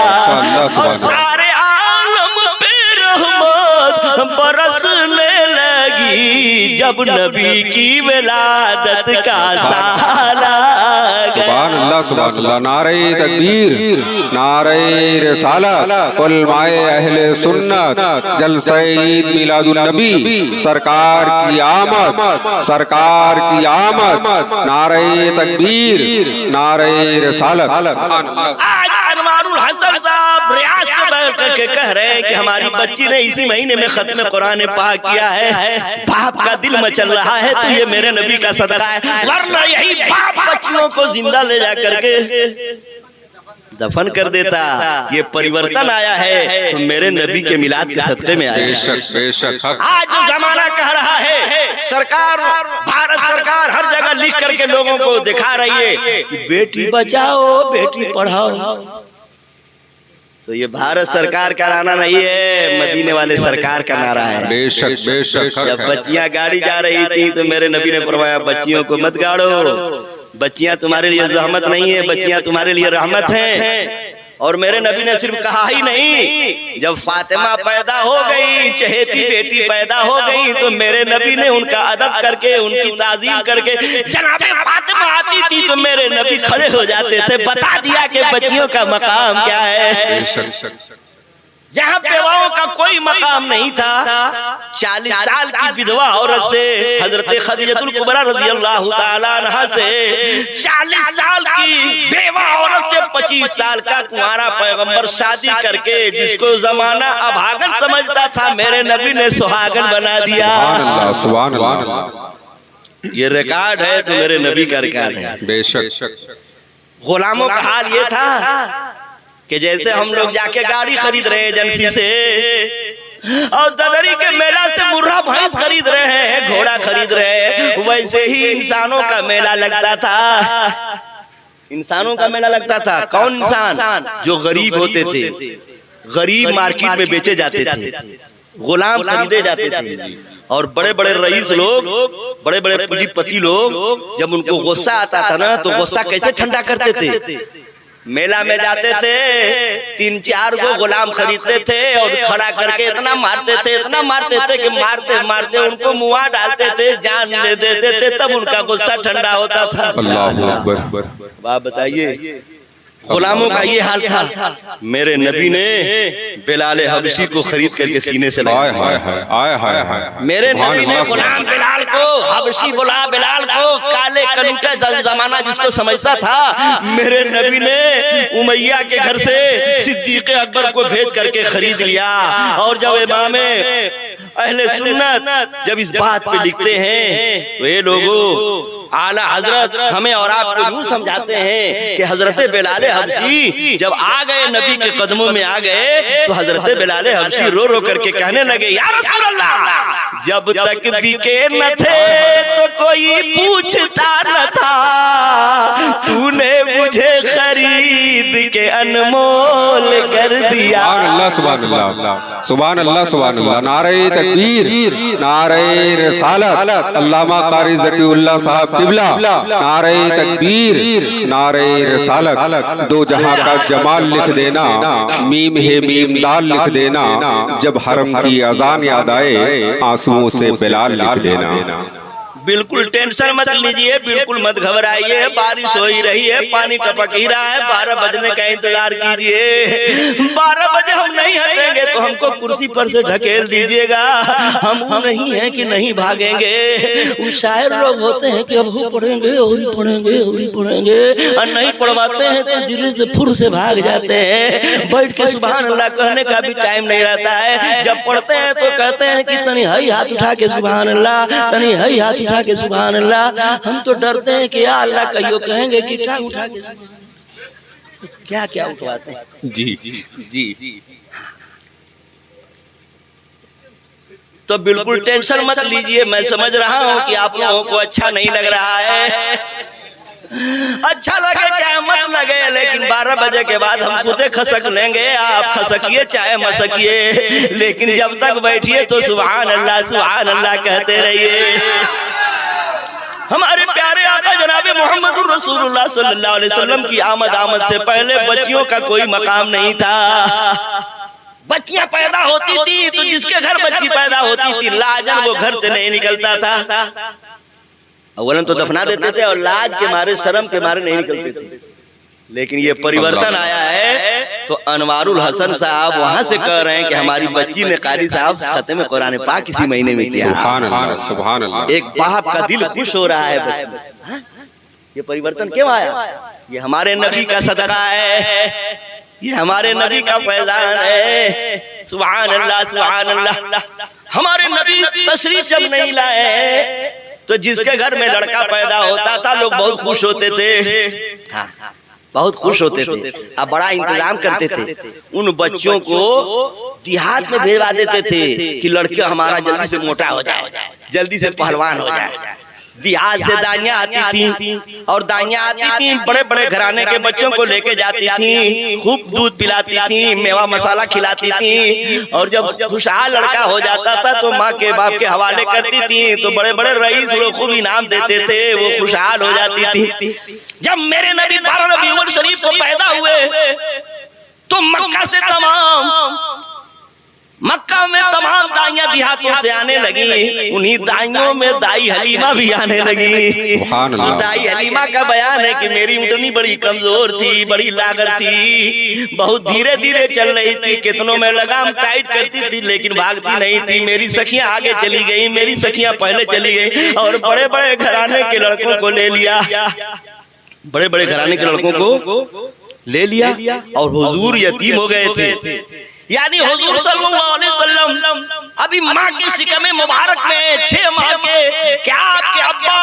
और सारे आलम पे रहमत बरसने लगी, जब नबी की विलादत का साल आ गया। सुभान अल्लाह, सुभान अल्लाह। नारे तकबीर, नारे रिसालत, उलमाए अहले सुन्नत, जलसे ईद मिलादुन नबी, सरकार की आमद, सरकार की आमद, नारे तकबीर, नारे रिसालत। आज अनवारुल हसन साहब रियाज में बैठ करके कह रहे हैं कि हमारी बच्ची ने इसी महीने में खत्म कुरान पाक किया है, बाप का दिल मचल रहा है, तो ये मेरे नबी का सदका है, वरना यही बाप बच्चियों को जिंदा ले जा करके दफन कर देता। ये परिवर्तन आया है तो मेरे नबी के मिलाद के सदके में आया। बेशक बेशक। आज जो जमाना कह रहा है, सरकार, भारत सरकार हर जगह लिख करके लोगों को दिखा रही है कि बेटी बचाओ बेटी पढ़ाओ, तो ये भारत सरकार का नारा नहीं है, मदीने वाले सरकार का नारा है। बेशक बेशक। जब बच्चियां गाड़ी जा रही थी तो मेरे नबी ने फरमाया बच्चियों को मत गाड़ो, बच्चियां तुम्हारे लिए रहमत नहीं है, बच्चियां तुम्हारे लिए रहमत हैं। और मेरे नबी ने सिर्फ कहा ही नहीं, जब फातिमा पैदा हो गई, चहेती बेटी पैदा हो गई, तो मेरे नबी ने उनका अदब करके, उनकी ताज़ीम करके, जनाबे फातिमा आती थी तो मेरे नबी खड़े हो जाते थे, बता दिया कि बच्चियों का मकाम क्या है। जहाँ बेवाओं का कोई मकाम नहीं था, 40 साल की विधवा औरत से, हजरत खदीजतुल कुबरा रज़ी अल्लाह ताला अन्हा से, 40 साल की बेवा औरत से 25 साल का कुंवारा पैगंबर शादी करके, जिसको जमाना अभागन समझता था, मेरे नबी ने सुहागन बना दिया। सुभान अल्लाह। ये रिकॉर्ड है तो मेरे नबी का रिकॉर्ड है। बेशक। गुलामों का हाल ये था कि जैसे हम लोग जाके गाड़ी खरीद रहे हैं एजेंसी से, और ददरी के मेला से मुर्रा भैंस खरीद रहे हैं, घोड़ा खरीद रहे हैं, वैसे ही इंसानों का मेला लगता था। इंसानों का मेला लगता था। कौन इंसान? जो गरीब होते थे, गरीब मार्केट में बेचे जाते थे, गुलाम खरीदे जाते थे, और बड़े बड़े रईस लोग, बड़े बड़े पूंजीपति लोग, जब उनको गुस्सा आता था ना, तो गुस्सा कैसे ठंडा करते थे? मेला में जाते थे, 3-4 गो गुलाम खरीदते थे और खड़ा करके इतना मारते थे, इतना मारते थे कि मारते मारते उनको मुआ डालते थे, जान दे देते थे, तब उनका गुस्सा ठंडा होता था। अल्लाहु अकबर। बात बताइए, गुलामों का ये हाल था। मेरे नबी ने बिलाल हबशी को खरीद करके सीने से लगाया। मेरे नबी ने गुलाम बिलाल को, हबशी बोला बिलाल को, काले कलूटा जमाना जिसको समझता था, मेरे नबी ने उमैया के घर से सिद्दीक़ अकबर को भेज करके खरीद लिया। और जब इमामे अहले सुन्नत जब इस बात पे लिखते हैं तो ये लोगों आला हजरत हमें और आपको यूं समझाते हैं कि हजरत बिलाल हबशी जब आ गए, नबी के कदमों में आ गए, तो हजरत बिलाल हबशी रो रो करके कहने लगे, या रसूल अल्लाह, जब तक बिके न थे तो कोई पूछता न था, तूने मुझे खरीद के अनमोल कर दिया। सुभान अल्लाह, सुभान अल्लाह, सुभान अल्लाह। नारे तकबीर, नारे रिसालत, अल्लामा कारी ज़कीउल्लाह साहब किबला, नारे तकबीर, नारे रिसालत। दो जहां का जमाल लिख देना, मीम है मीम दाल लिख देना, जब हरम की अजान याद आए, आंसुओं से बिलाल लिख देना। बिल्कुल टेंशन मत लीजिए, बिल्कुल मत घबराइए, बारिश हो ही रही है, पानी टपक ही रहा है, 12 बजने का इंतजार कीजिए। 12 बजे हम नहीं हटेंगे करेंगे तो हमको कुर्सी पर से ढकेल दीजिएगा, हम नहीं हैं कि नहीं भागेंगे। उस शायर लोग होते हैं कि अब वो पढ़ेंगे और पढ़ेंगे और पढ़ेंगे, और नहीं पढ़वाते हैं तो धीरे से फुर से भाग जाते हैं। बैठ के सुभान अल्लाह कहने का भी टाइम नहीं रहता है। जब पढ़ते हैं तो कहते हैं कि तनी हई हाथ उठा के सुभान अल्लाह, तनी हई हाथ उठा के सुभान अल्लाह। हम तो डरते हैं कि या अल्लाह कहियो कहेंगे कि टांग उठा के क्या क्या उठवाते हैं। जी जी जी। तो बिल्कुल टेंशन मत लीजिए, मैं समझ रहा हूँ कि आप लोगों को अच्छा नहीं लग रहा है। अच्छा लगे चाहे मत लगे, लेकिन 12 बजे के बाद हम खुदे खसक लेंगे। आप खसकिए चाहे मसकिए, लेकिन जब तक बैठिए तो सुभान अल्लाह कहते रहिए। हमारे प्यारे आका जनाबे मोहम्मद रसूलुल्लाह सल्लल्लाहु अलैहि वसल्लम की आमद से पहले बच्चियों का कोई मकाम नहीं था। बच्चियां पैदा होती थी तो जिसके घर बच्ची पैदा होती थी लाजन वो घर से नहीं निकलता था। अवलन तो दफना देते थे और लाज के मारे शर्म के मारे नहीं निकलते थे। लेकिन ये परिवर्तन आया है तो अनवारुल हसन साहब वहां से कह रहे हैं कि हमारी बच्ची ने कारी साहब खत्म कुरान पाक किसी महीने में किया। सुभान अल्लाह, सुभान अल्लाह। एक बाप का दिल खुश हो रहा है। ये परिवर्तन क्यों आया? ये हमारे नबी का सदका है, ये हमारे नबी का फैजान है। सुभान अल्लाह। हमारे नबी तशरीफ जब नहीं लाए तो जिसके घर में लड़का पैदा होता था लोग बहुत खुश होते थे। हाँ, बहुत खुश होते थे। अब बड़ा इंतजाम करते थे। उन बच्चों को देहात में भेजवा देते थे कि लड़के हमारा जल्दी से मोटा हो जाए, जल्दी से पहलवान हो जाए। देहात से दाइयां आती थी और दाइयां आती थी बड़े बड़े घराने के बच्चों को लेके जाती थी, खूब दूध पिलाती थी, मेवा मसाला खिलाती थी। और जब खुशहाल लड़का हो जाता था तो माँ के बाप के हवाले करती थी, तो बड़े बड़े रईस लोग खूब इनाम देते थे, वो खुशहाल हो जाती थी। जब मेरे नबी 12 रबीउल शरीफ को पैदा हुए तो मक्का में तमाम दाइयां देहातों से आने लगी। उन्हीं दाइयों में दाई हलीमा भी आने लगी। दाई हलीमा का बयान है कि मेरी ऊँटनी बड़ी कमजोर थी, बड़ी लागत थी, बहुत धीरे धीरे चल रही थी, कितनों में लगाम टाइट करती थी लेकिन भागती नहीं थी। मेरी सखियां आगे चली गई, मेरी सखियां पहले चली गई और बड़े बड़े घराने के लड़कों को ले लिया, बड़े बड़े घराने के लड़कों को ले लिया और हुजूर यतीम हो गए थे। यानी हुजूर सल्लल्लाहु अलैहि वसल्लम अभी माँ के शिकमे मुबारक में 6 माह के, क्या आपके अब्बा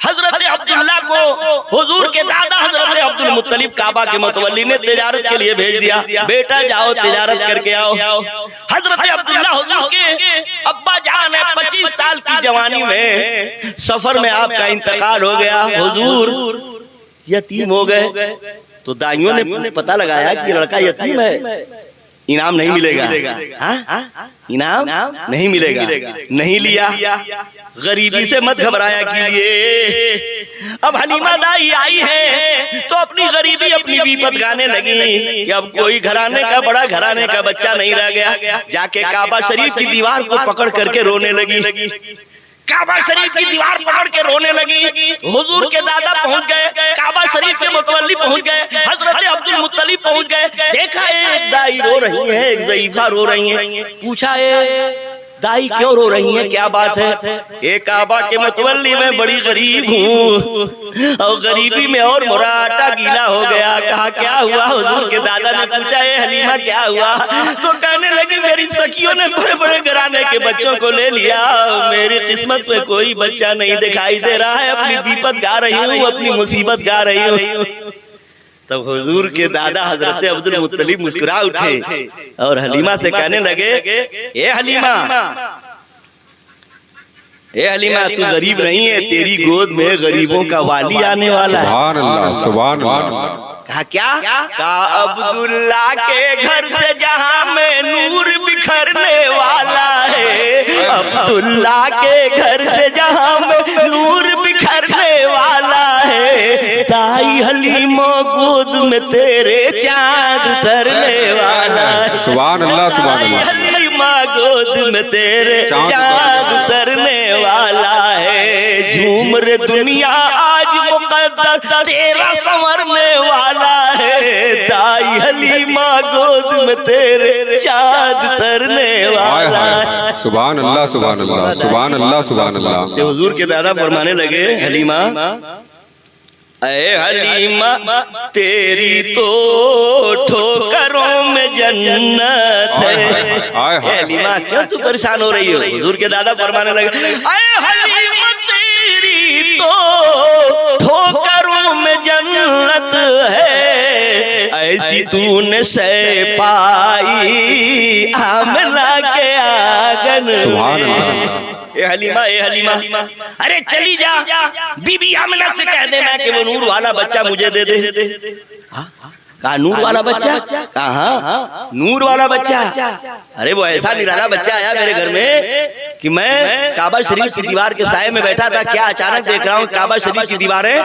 हजरत अब्दुल्ला को हुजूर के दादा हजरत अब्दुल मुत्तलिब काबा के मुतवल्ली ने तिजारत के लिए भेज दिया, बेटा जाओ तिजारत करके आओ। हजरत अब्दुल्ला हुजूर के अब्बा जान है, 25 साल की जवानी में सफर में आपका इंतकाल हो गया, हुजूर यतीम हो गए। तो दाइयों ने पता लगाया कि लड़का यतीम है, इनाम नहीं मिलेगा। इनाम नहीं मिलेगा, नहीं लिया। गरीबी से मत घबराया कीजिए। अब हलीमा दाई आई है तो अपनी गरीबी अपनी बीपत गाने लगी कि अब कोई घराने का बड़ा घराने का बच्चा नहीं रह गया। जाके काबा शरीफ की दीवार को पकड़ करके रोने लगी, काबा शरीफ की दीवार पकड़ के रोने लगी। हुजूर के दादा पहुंच गए, काबा शरीफ के मुतवल्ली पहुंच गए, हजरत अब्दुल मुत्तलिब पहुंच गए। देखा एक दाई रो रही है, एक ज़ईफा रो रही है। पूछा है दाई क्यों रो रही है, क्या बात है? एक काबा के मुतवल्ली में बड़ी गरीब हूँ और गरीबी में और मोरा आटा गीला हो गया। कहा क्या हुआ? हुजूर के दादा ने पूछा है हलीमा क्या हुआ? तो कहने लगी मेरी सखियों ने बड़े बड़े घराने के बच्चों को ले लिया, मेरी किस्मत में कोई बच्चा नहीं दिखाई दे रहा है, अपनी बीपत गा रही हूँ, अपनी मुसीबत गा रही हूँ। तब हुजूर के दादा हजरत अब्दुल मुत्तलिब मुस्कुरा उठे और हलीमा से कहने लगे ए हलीमा तू गरीब नहीं है, तेरी गोद में गरीबों का वाली आने वाला है। सुभान अल्लाह, सुभान अल्लाह। कहा क्या? कहा अब्दुल्ला के घर से जहां में नूर बिखरने वाला है, अब्दुल्ला के घर से जहां में नूर बिखरने वाला है, दाई हलीमा गोद में तेरे चांद उतरने वाला है। सुभान अल्लाह, सुभान अल्लाह। हलीमा गोद में तेरे चांद उतरने वाला है, झूम रे दुनिया आज मुकद्दर तेरा संवरने वाला है दाई हलीमा गोद में तेरे चाँद तरने वाला है। सुभान अल्लाह सुभान अल्लाह सुभान अल्लाह सुभान अल्लाह। से हुजूर के दादा फरमाने लगे, हलीमा ऐ हलीमा तेरी तो ठोकरों में जन्नत है। हलीमा क्यों तू परेशान हो रही हो? हुजूर के दादा फरमाने लगे, ऐ हलीमा तेरी तो ठोकरों में जन्नत है, ऐसी तूने सह पाई आमना के आंगन। सुभान अल्लाह। ए हलीमा अरे चली जा, बीबी आमना से कह देना कि वो नूर वाला बच्चा मुझे दे दे। कहा नूर वाला बच्चा? कहा नूर वाला बच्चा? अरे वो ऐसा निराला बच्चा आया मेरे घर में कि मैं काबा शरीफ की दीवार के साये में बैठा था, क्या अचानक देख रहा हूँ काबा शरीफ की दीवारें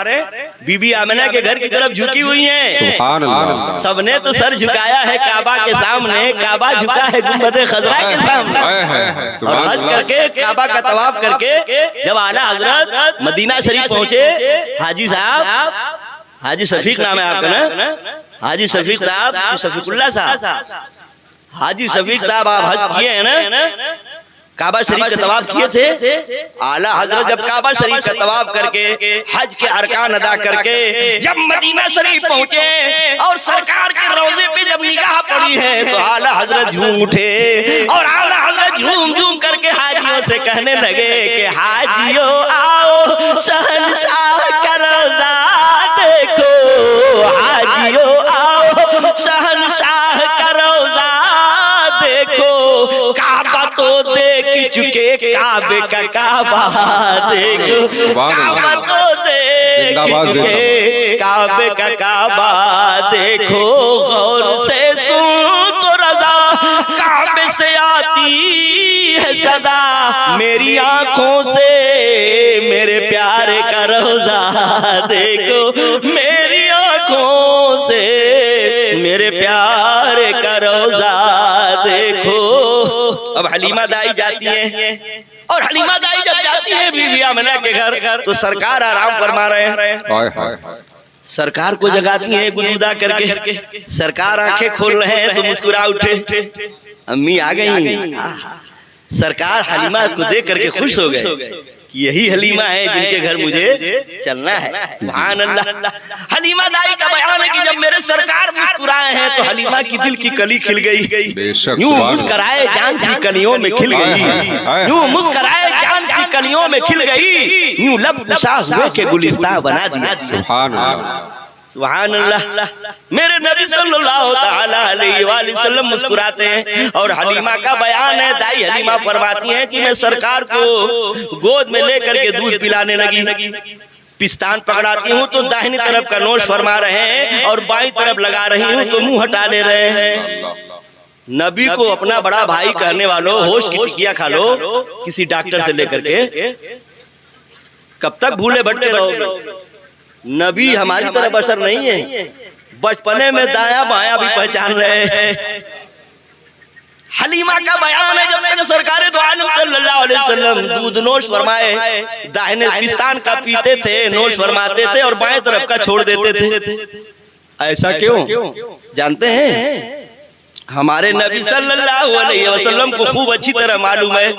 बीबी आमिना के घर की तरफ झुकी हुई हैं। सुभान अल्लाह। सबने तो सर झुकाया है काबा के सामने, काबा झुका है गुंबद खजरा के सामने। और हज करके काबा का तवाफ करके जब आला हजरत मदीना शरीफ पहुंचे, हाजी साहब, हाजी शफीक नाम है आपका ना, हाजी शफीक साहब, शफीकुल्लाह साहब, हाजी शफीक साहब आप हज किए हैं ना, काबा शरीफ का तवाफ किए थे। आला हजरत जब काबा शरीफ का तवाफ करके हज के अरकान अदा करके जब मदीना शरीफ पहुंचे और सरकार के रोजे पे जब निगाह पड़ी है तो आला हजरत झूम उठे और आला हजरत झूम झूम करके हाजियों से कहने लगे कि हाजियों आओ शहंशाह का रोजा देखो, हाजियों आओ शहंशाह का रोजा देखो, काबा तो देख चुके काबे का काबा देखो, काबा तो देख चुके काबे का काबा देखो, गौर से सुन तो रजा काबे से आती है सदा, मेरी आंखों से मेरे प्यारे का रोजा देखो, मेरी आंखों से मेरे प्यारे का रोजा देखो। अब हलीमा दाई जाती है और हलीमा दाई जब जाती है बीबी आमिना के घर तो सरकार आराम फरमा रहे हैं। सरकार को जगाती है गुदगुदा करके, सरकार आंखें खोल रहे हैं तो मुस्कुरा उठे, अम्मी आ गई। सरकार हलीमा को देख करके खुश हो गए, यही हलीमा है जिनके घर मुझे चलना है। सुभान अल्लाह। हलीमा दाई का बयान है कि जब मेरे सरकार मुस्कुराए हैं तो हलीमा की दिल की कली खिल गई, यूं मुस्कुराए जान की कलियों में खिल गई, यूं मुस्कुराए जान की कलियों में खिल गई, यूं लब कुशा हुए के गुलिस्तान बना दिया। सुभान अल्लाह। सुभान अल्लाह। मेरे नबी सल्लल्लाहु ताला अलैहि वसल्लम मुस्कुराते हैं और हलीमा का बयान है, दाई हलीमा फरमाती हैं कि मैं सरकार को गोद में लेकर के दूध पिलाने लगी, पिस्तान पकड़ाती हूँ तो दाहिनी तरफ का नोश फरमा रहे हैं और बाईं तरफ लगा रही हूँ तो मुंह हटा ले रहे हैं। नबी को अपना बड़ा भाई कहने वालों, होश की टिकिया खा लो किसी डॉक्टर से लेकर के, कब तक भूले भटके रहोगे? नबी हमारी तरह बशर नहीं है, बचपने में दाया बाया भी पहचान रहे हैं। हलीमा का बयान है जब तक सरकार दो आलम सल्लल्लाहु अलैहि वसल्लम दूध नोश फरमाए, दाहिने पिस्तान का पीते थे, नोश फरमाते थे और बाएं तरफ का छोड़ देते थे। ऐसा क्यों जानते हैं? हमारे नबी सल्लल्लाहु अलैहि वसल्लम को खूब अच्छी तरह मालूम है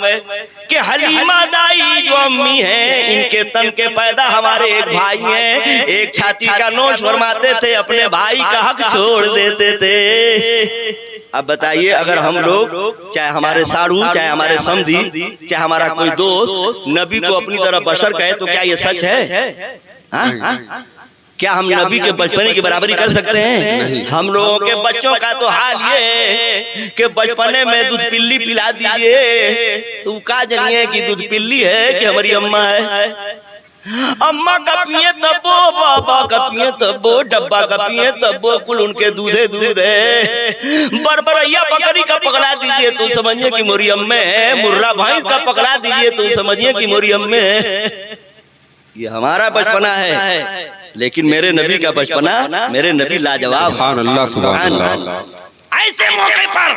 कि हलीमा दाई जो अम्मी हैं, इनके तन के पैदा हमारे एक भाई हैं, एक छाती का नोश फरमाते थे, अपने भाई का हक छोड़ देते थे। अब बताइए, अगर हम लोग चाहे हमारे साड़ू, चाहे हमारे समधी, चाहे हमारा कोई दोस्त नबी को अपनी तरफ बशर कहे तो क्या ये सच है? क्या हम नबी के बचपने की बराबरी कर सकते हैं? हम लोगों के बच्चों का तो हाल ये है कि बचपने में दूध पिल्ली पिला दीजिए तो का जनिए कि दूध पिल्ली है कि हमारी अम्मा है। अम्मा का पिए तबो, बाबा का पिए तबो, डब्बा का पिए तबो, कुल उनके दूधे दूध है। बरबरैया बकरी का पकड़ा दीजिए तो समझिए कि मोरी अम्मे है, मुर्रा भैंस का पकड़ा दीजिए तो समझिए कि मोरी अम्मे है। ये हमारा बचपना है, लेकिन मेरे नबी का बचपना, मेरे नबी लाजवाब। सुभान अल्लाह, सुभान अल्लाह। ऐसे मौके पर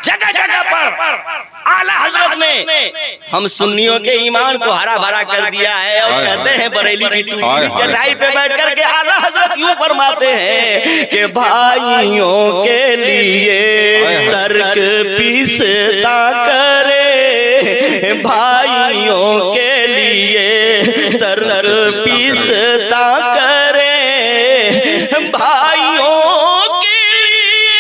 जगह जगह पर आला हजरत ने हम सुन्नियों के ईमान को हरा भरा कर दिया है। और कहते हैं बरेली की चटाई पे बैठ कर के आला हजरत यूं फरमाते हैं कि भाइयों के लिए तर्क पीसता करे, भाइयों के लिए तर्क पीसता करे, भाइयों के लिए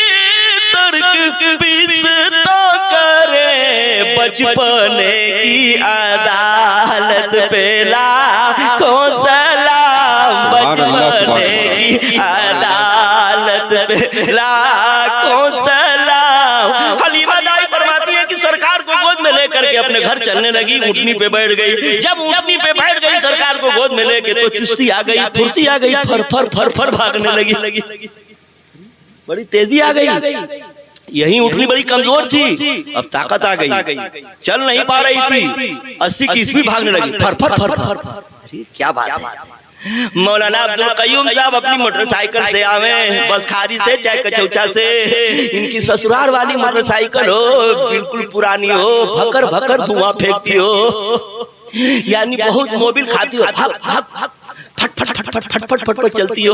तर्क पीसता करे, बचपने की अदालत पे लाखों सलाम, बचपने की अदालत पे लाखों सलाम। हलीमा दाई फरमाती है कि सरकार को गोद में लेकर के अपने घर चलने लगी, ऊँटनी पे बैठ गई। जब ऊँटनी पे बैठ गई सरकार को गोद में लेके तो चुस्ती आ गई, फुर्ती आ गई, फर फर फर फर भागने लगी, बड़ी तेजी आ गई। यही ऊँटनी बड़ी कमजोर थी, अब ताकत आ गई, चल नहीं पा रही थी, 80 की स्पीड भागने लगी, फर फर फर फर। अरे क्या बात है। मौलाना अब्दुल कयूम साहब अपनी मोटरसाइकिल से आवे, बसखारी से चाहे कचौचा से, इनकी ससुराल वाली मोटरसाइकिल हो, बिल्कुल पुरानी हो, भकर भकर धुआं फेंकती हो, यानी बहुत मोबिल खाती हो, फट फट फट फट फट फट फट फट चलती हो।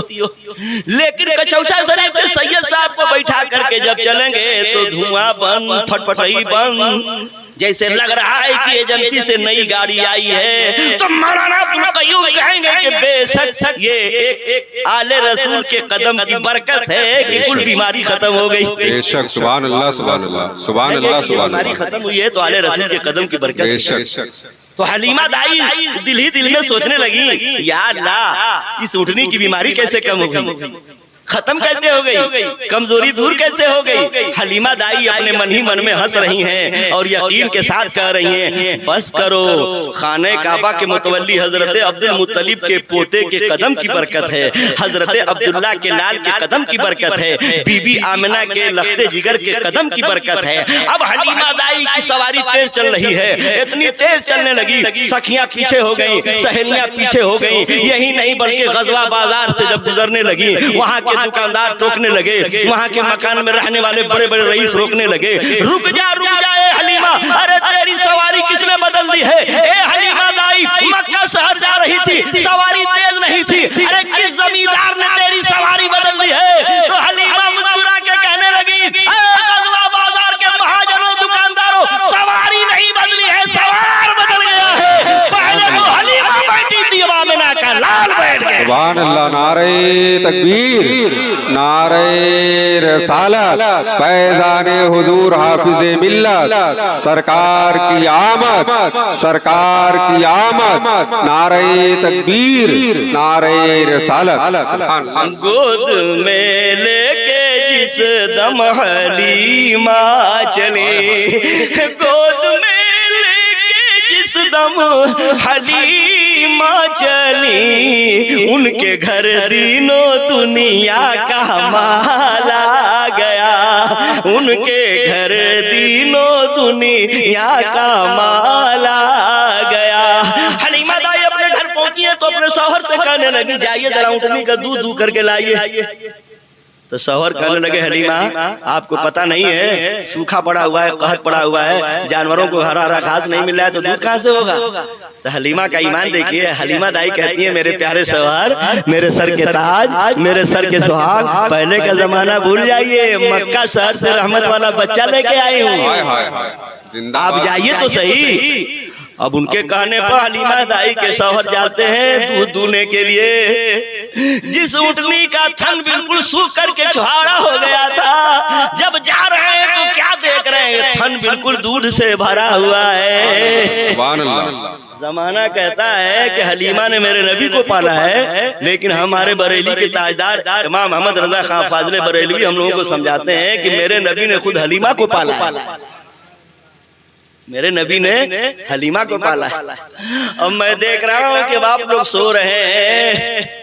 लेकिन कचौचा शरीफ के सैयद साहब को बैठा करके जब चलेंगे तो धुआं बंद, फटफटाई बंद, जैसे लग रहा है कि एजेंसी से नई गाड़ी आई है। तो मौलाना अब्दुल कयूम कहेंगे कि बेशक ये एक आले रसूल के कदम की बरकत है कि कुल बीमारी खत्म हो गई। बेशक, सुभान अल्लाह, सुभान अल्लाह, सुभान अल्लाह, सुभान अल्लाह। बीमारी खत्म हुई है तो आले रसूल के कदम की बरकत है। तो हलीमा दाई दिल ही दिल में सोचने लगी, या अल्लाह, इस ऊँटनी की बीमारी कैसे कम हो गई, खत्म कैसे हो गई, कमजोरी दूर कैसे हो गई। हलीमा दाई अपने मन ही मन में हंस रही हैं और यकीन के साथ कह रही हैं, बस करो, खाने काबा के मुतवल्ली हजरत अब्दुल मुत्तलिब के पोते के कदम की बरकत है, हजरत अब्दुल्ला के लाल के कदम की बरकत है, बीबी आमिना के लख्ते जिगर के कदम की बरकत है। अब हलीमा दाई की सवारी तेज चल रही है, इतनी तेज चलने लगी, सखियां पीछे हो गई, सहेलियां पीछे हो गई। यही नहीं बल्कि गजवा बाजार से जब गुजरने लगी, वहाँ के दुकानदार टोकने लगे, वहाँ के मकान में रहने वाले बड़े बड़े रईस रोकने लगे, रुक जा ए हलीमा, अरे तेरी सवारी किसने बदल दी है। ए हलीमा दाई मक्का शहर जा रही थी, सवारी तेज नहीं थी, अरे किस जमींदार ने तेरी सवारी बदल दी है। तो हलीमा मुस्कुरा के कहने लगी, गजवा बाजार के महाजनों, दुकानदारों, सवारी नहीं बदली है, सवार बदल गया है। पहले तो हलीमा बैठी थी, आमिना का लाल बैठ गया। सुभान अल्लाह, नारे तकबीर, नारे रसालत, फैज़ाने हुजूर हाफिज़े मिल्लत, सरकार की आमद, सरकार की आमद, नारे तकबीर, नारे रसालत। गोद में लेके जिस दम हलीमा चले, गोद में लेके जिस दम हलीमा चली, उनके घर दीनों दुनिया का माला गया, उनके घर दीनों दुनिया का माला गया। हलीमा दाई अपने घर पहुंची है तो अपने शौहर से कहने लगी, जाइए जरा ऊँटनी का दूध दूध करके लाइए। तो शौहर कहने लगे, हलीमा आपको पता नहीं है, सूखा पड़ा हुआ है, कहत पड़ा हुआ है, जानवरों को हरा हरा घास नहीं मिल रहा है तो दूध कहाँ से होगा। तो हलीमा का ईमान देखिए, हलीमा दाई कहती है, मेरे प्यारे शौहर, मेरे सर के ताज, मेरे सर के सुहाग, पहले का जमाना भूल जाइए, मक्का शहर से रहमत वाला बच्चा लेके आई हूँ, आप जाइए तो सही। अब उनके कहने पर हलीमा दाई के शौहर जाते हैं दूध दूने के लिए। जिस ऊँटनी का थन बिल्कुल सूख करके छुहारा हो गया था, जब जा रहे हैं तो क्या देख रहे हैं, थन बिल्कुल दूध से भरा हुआ है। सुभान अल्लाह। जमाना कहता है कि हलीमा ने मेरे नबी को पाला है, लेकिन हमारे बरेली के ताजदार इमाम अहमद रजा खान फाजले बरेलवी हम लोगों को समझाते हैं कि मेरे नबी ने खुद हलीमा को पाला है, मेरे नबी ने हलीमा को पाला है। अब मैं देख रहा हूँ कि बाप लोग सो रहे हैं,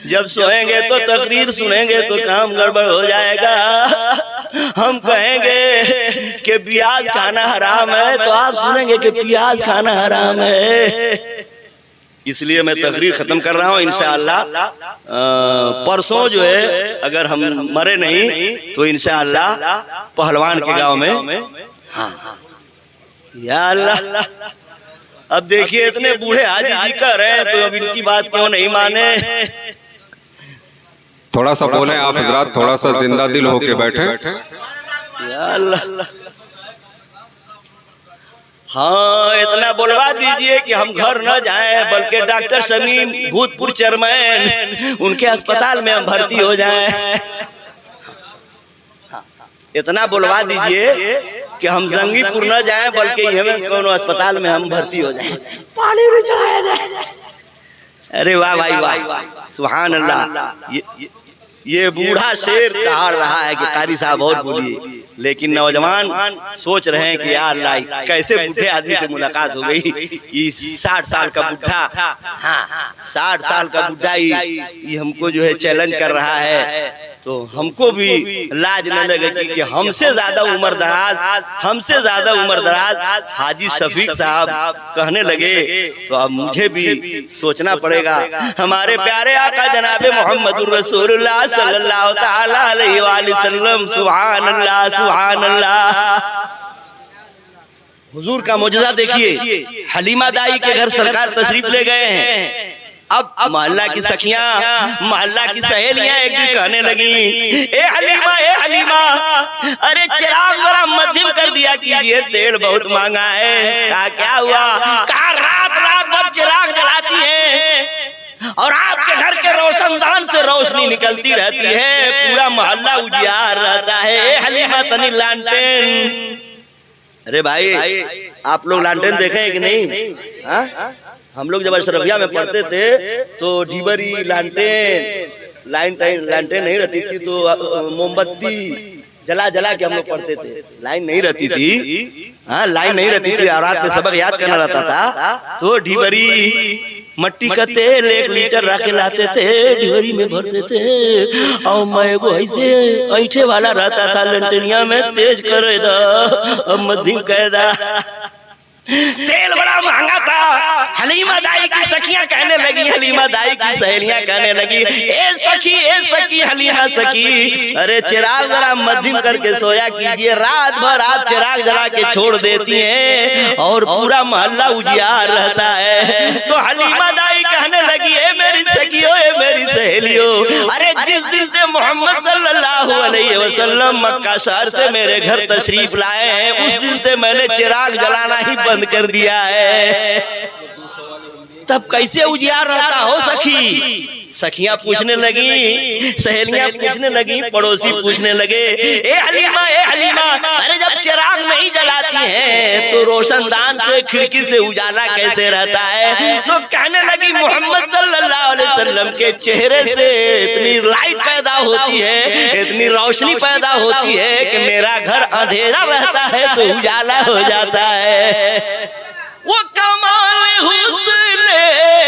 जब सोएंगे तो तकरीर सुनेंगे तो काम गड़बड़ हो जाएगा। हम कहेंगे कि प्याज खाना हराम है तो आप सुनेंगे कि प्याज खाना हराम है। इसलिए मैं तकरीर खत्म कर रहा हूँ। इंशाअल्लाह परसों जो है, अगर हम मरे नहीं तो इंशाअल्लाह पहलवान के गांव में, हाँ या अल्लाह, अब देखिए इतने बूढ़े हाजी जी कर रहे हैं, तो अब इनकी बात क्यों नहीं माने। थोड़ा सा बोले आप हजरात, थोड़ा सा जिंदा दिल होके बैठे। या अल्लाह, हाँ इतना बोलवा दीजिए कि हम घर न जाएं, बल्कि डॉक्टर शमीम भूतपूर्व चेयरमैन उनके अस्पताल में हम भर्ती हो जाएं। इतना बोलवा दीजिए कि हम जंगीपुर न जाएं, बल्कि हमें कोनो अस्पताल में हम भर्ती हो जाएं, पानी भी चढ़ाया जाए। अरे वाह भाई वाह, सुभान अल्लाह। ये बूढ़ा शेर दहाड़ रहा है कि कारी साहब और बोलिए, लेकिन नौजवान सोच रहे हैं कि यार अल्लाह कैसे बूढ़े आदमी से मुलाकात हो गई। ये 60 साल का बूढ़ा, हाँ 60 साल का बूढ़ा ये हमको जो है चैलेंज कर रहा है, तो हमको भी लाज न लगेगी कि हमसे ज्यादा उम्र दराज हाजी शफीक साहब कहने लगे, तो अब मुझे भी सोचना पड़ेगा। हमारे प्यारे आका जनाबे मोहम्मदुर रसूलुल्लाह सल्लल्लाहु ताला अलैहि वसल्लम, सुभान अल्लाह सुभान अल्लाह। हुजूर का मौजज़ा देखिए, हलीमा दाई के घर सरकार तशरीफ ले गए हैं। अब मोहल्ला की सखियां, मोहल्ला की सहेलियां एक दिन कहने लगी, ए हलीमा, अरे चिराग जरा मध्यम कर दिया कीजिए, तेल बहुत महंगा है। कहा क्या हुआ? कहा रात भर चिराग जलाती है और आपके घर के रोशनदान से रोशनी निकलती रहती है, पूरा मोहल्ला उजियार रहता है। ए हलीमा तनी लालटेन। अरे भाई आप लोग लालटेन देखे हैं कि नहीं? हाँ हम लोग जब अशरफिया में पढ़ते थे तो डिबरी लालटेन नहीं रहती थी, तो मोमबत्ती जला के हम लोग पढ़ते थे। लाइन नहीं रहती थी, हाँ लाइन नहीं रहती थी, और रात में सबक याद करना रहता था, तो डिबरी मट्टी का तेल 1 लीटर रख के लाते थे, डिबरी में भरते थे, और मैं वो ऐसे ऐठे वाला रहता था लंटनिया में, तेज करे दा अब मध्यम कह दा। तेल बड़ा महंगा था। हलीमा दाई की सखियां कहने लगी, हलीमा दाई की सहेलियां कहने लगी, ए सखी हलीमा सखी, अरे चिराग जरा मध्यम करके सोया कीजिए, रात भर आप चिराग जला के छोड़ देती हैं और पूरा मोहल्ला उजियार रहता है। तो हलीमा दाई कहने लगी, ए मेरी सखियों, ए मेरी सहेलियों, अरे जिस दिन से मोहम्मद सल्लल्लाहु अलैहि वसल्लम मक्का शहर से मेरे घर तशरीफ लाए हैं, उस दिन से मैंने चिराग जलाना ही बंद कर दिया है। तब कैसे उजियार रहता हो सखी? सखियां पूछने लगी, सहेलियां पूछने लगी, पड़ोसी पूछने लगे, ए हलीमा, अरे जब चिराग नहीं जलाती हैं तो रोशनदान से खिड़की से उजाला कैसे रहता है? तो कहने लगी, मोहम्मद सल्लल्लाहु अलैहि वसल्लम के चेहरे से इतनी लाइट पैदा होती है, इतनी रोशनी पैदा होती है कि मेरा घर अंधेरा रहता है तो उजाला हो जाता है। वो कमाल हुस्न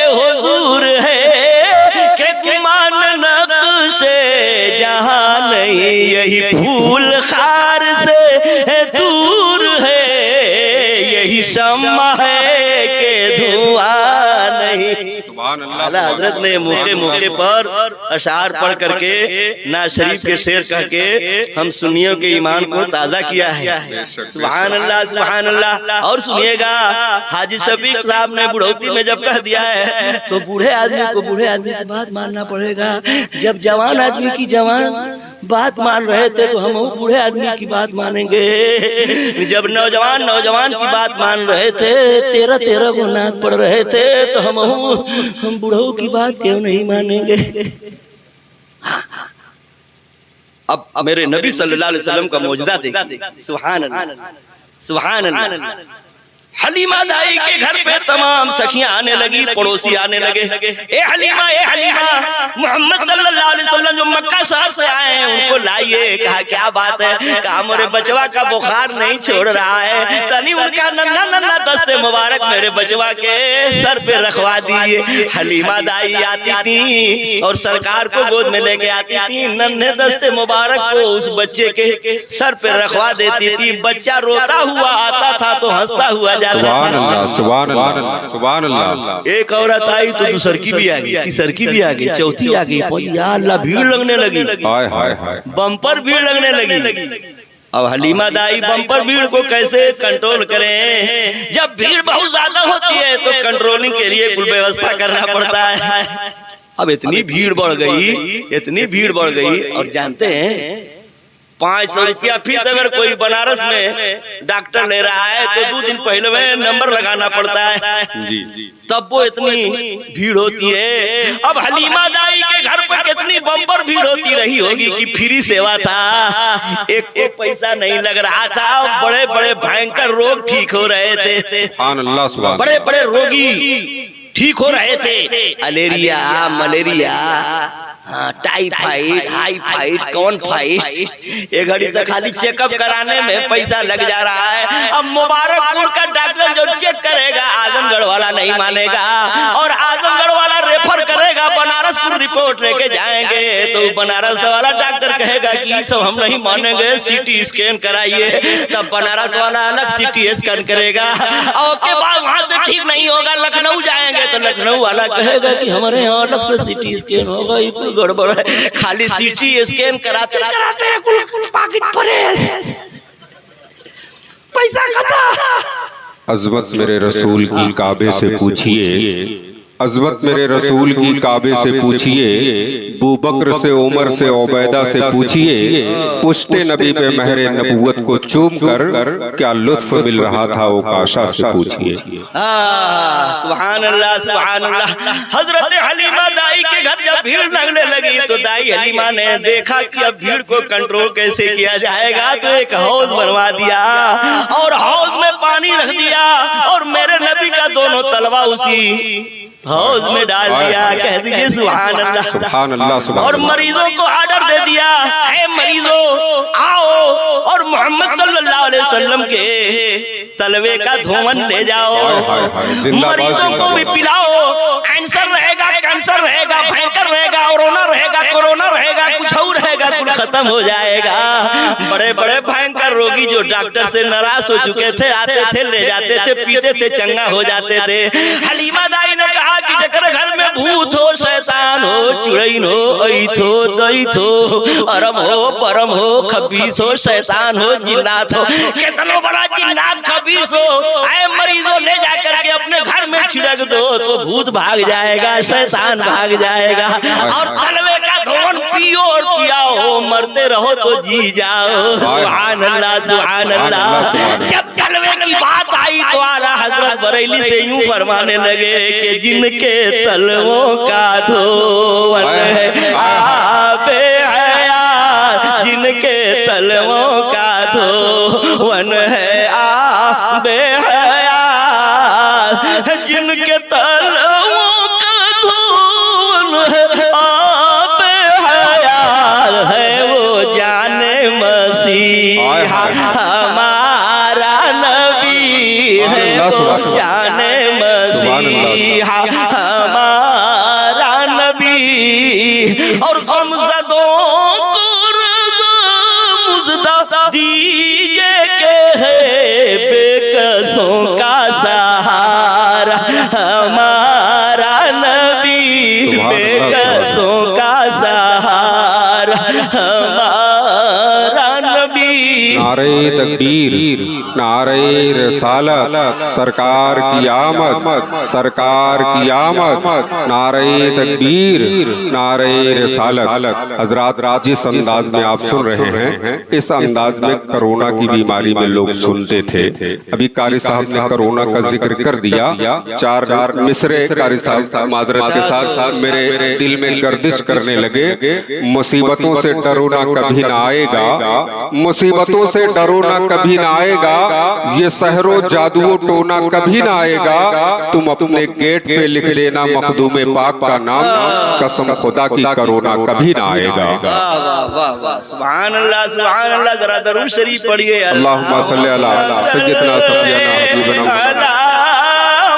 हुजूर है कि गुमान नक्शे जहां नहीं, यही फूल खार से दूर है, यही शम्मा है कि धुआं नहीं। आला हजरत ने मौके पर अशार पढ़ करके ना शरीफ के शेर कह के हम सुन्नियों के ईमान को ताज़ा किया है। सुभान अल्लाह सुभान अल्लाह। और सुनिएगा, हाजी शफीक साहब ने बुढ़ौती में जब कह दिया है तो बूढ़े आदमी को बूढ़े आदमी की बात मानना पड़ेगा। जब जवान आदमी की जवान बात मान रहे थे तो हम बूढ़े आदमी की बात मानेंगे। जब नौजवान की बात मान रहे थे, 13 को नाक पढ़ रहे थे, तो हम बूढ़ों की बात क्यों नहीं मानेंगे? अब मेरे नबी सल्लल्लाहु अलैहि वसल्लम का मौजज़ा देखिए, सुभान अल्लाह सुभान अल्लाह। हलीमा दाई के घर पे तमाम सखियां आने लगी, पड़ोसी आने लगे, ए हलीमा मोहम्मद सल्लल्लाहु अलैहि वसल्लम जो मक्का शहर से आए हैं उनको लाइए। कहा क्या बात है? कहा मेरे बचवा का बुखार नहीं छोड़ रहा है, तनी उनका नन्ना दस्ते मुबारक मेरे बचवा के सर पे रखवा दिए। हलीमा दाई आती थी और सरकार को गोद में लेके आती थी, नन्हे दस्ते मुबारक को उस बच्चे के सर पे रखवा देती थी। बच्चा रोता हुआ आता था तो हंसता हुआ सुभान अल्लाह सुभान अल्लाह सुभान अल्लाह। एक औरत आई तो दूसर की भी आ गई, तीसर की भी आ गई, चौथी आ गई, या अल्लाह भीड़ लगने लगी, हाय हाय हाय, बम्पर भीड़ लगने लगी। अब हलीमा दाई बम्पर भीड़ को कैसे कंट्रोल करें? जब भीड़ बहुत ज्यादा होती है तो कंट्रोलिंग के लिए कुछ व्यवस्था करना पड़ता है। अब इतनी भीड़ बढ़ गई और जानते हैं 500 रुपया फीस अगर कोई बनारस में डॉक्टर ले रहा है तो 2 दिन पहले में नंबर लगाना पड़ता है जी। तब वो इतनी भीड़ होती है। अब हलीमा दाई के घर पर कितनी बम्पर भीड़ होती रही होगी कि फ्री सेवा था, एक पैसा नहीं लग रहा था। बड़े बड़े भयंकर रोग ठीक हो रहे थे, बड़े बड़े रोगी ठीक हो रहे थे। अलेरिया, मलेरिया, टाइफाइड, हाइफाइड, कौन फाइड, ये घड़ी तक खाली चेकअप कराने में पैसा लग जा रहा है। अब मुबारकपुर का डॉक्टर जो चेक करेगा आजमगढ़ वाला नहीं मानेगा, और आजमगढ़ वाला रेफर करेगा बनारसपुर रिपोर्ट लेके जाएंगे तो बनारस वाला डॉक्टर कहेगा कि सब हम नहीं मानेंगे, सीटी स्कैन कराइए। तब बनारस वाला अलग सीटी स्कैन करेगा, और के बाद वहां से ठीक नहीं होगा लखनऊ जाएंगे तो लखनऊ वाला कहेगा कि हमारे यहाँ अलग से सीटी स्कैन होगा। ये गड़बड़ है, खाली सीटी स्कैन कराते हैं कुल पाकिट भरे, पैसा खत्म। अज़मत मेरे रसूल की काबे से पूछिए, अज़मत मेरे रसूल की काबे से पूछिए, अबू बकर से, उमर से, उबैदा से पूछिए, पुश्ते नबी पे महरे नबूवत को चूम कर क्या लुत्फ मिल रहा था ओकाशा से पूछिए। सुभान अल्लाह, सुभान अल्लाह। हजरत हलीमा दाई के घर जब भीड़ लगने लगी तो दाई हलीमा ने देखा कि अब भीड़ को कंट्रोल कैसे किया जाएगा, तो एक हौज बनवा दिया और हौज में पानी रख दिया और मेरे नबी का दोनों तलवा उसी हौज में डाल दिया। कह दीजिए सुभान अल्लाह, सुभान अल्लाह। और मरीजों को ऑर्डर दे दिया, ऐ मरीजों आओ और मोहम्मद सल्लल्लाहु अलैहि वसल्लम के तलवे का धोवन ले जाओ, मरीजों को भी पिलाओ। कैंसर रहेगा, कैंसर रहेगा, भयंकर रहेगा, कोरोना रहेगा, कुछ और रहेगा, कुछ खत्म हो जाएगा। बड़े बड़े भयंकर रोगी जो डॉक्टर से नाराज हो चुके थे आते थे, ले जाते थे, पीते थे, चंगा हो जाते थे। हलीमा दाई ने कहा कि जकर घर में भूत हो, शैतान हो, चुड़ैन हो, अइथो दैथो, अरम हो, परम हो, खबीस हो, शैतान हो, जिन्नात हो, कितना बड़ा जिन्नात खबीस हो, ऐ मरीजों ले जाकर के अपने घर में छिड़क दो तो भूत भाग जाएगा, शैतान भाग जाएगा। और तलवे का धोवन पियो और पियाओ, मरते रहो तो जी जाओ। सुभान अल्लाह, सुभान अल्लाह। जब तलवे की बात आई तो आला हजरत बरेली से यूं फरमाने लगे कि जिनके तलवों का धोवन है आबे हयात, जिनके तलवों का धोवन है आबे हयात, जिनके तलवों का धोवन है आबे हयात, है वो जाने मसीहा हमारा नबी है, वो जाने मसीहा हमारा नबी। और गमज़दों को रज़ा मुज़दा दीजिए के है बेकसों का सहारा हमारा नबी, बेकसों का सहारा हमारा नबी। नारे तकबीर, नारे रिसालत, सरकार की आमद, सरकार की आमद, नारे तकबीर, नारे रिसालत। हजरात जिस अंदाज में आप सुन रहे हैं इस अंदाज में कोरोना की बीमारी में लोग सुनते थे। अभी कारी साहब ने कोरोना का जिक्र कर दिया, 4 मिसरे कारी साहब माजरत के साथ मेरे दिल में गर्दिश करने लगे। मुसीबतों से डरो ना कभी ना आएगा, मुसीबतों से डरो ना कभी ना आएगा, ये सहरो जादू टोना कभी ना आएगा, तुम अपने गेट पे लिख देना मखदूम पाक का नाम, कसम खुदा की कोरोना कभी ना आएगा। वाह वाह वाह वाह, सुभान अल्लाह, सुभान अल्लाह। जरा दरूद शरीफ पढ़िए। अल्लाहुम्मा सल्ली अला सय्यदना सफियाना हबीबना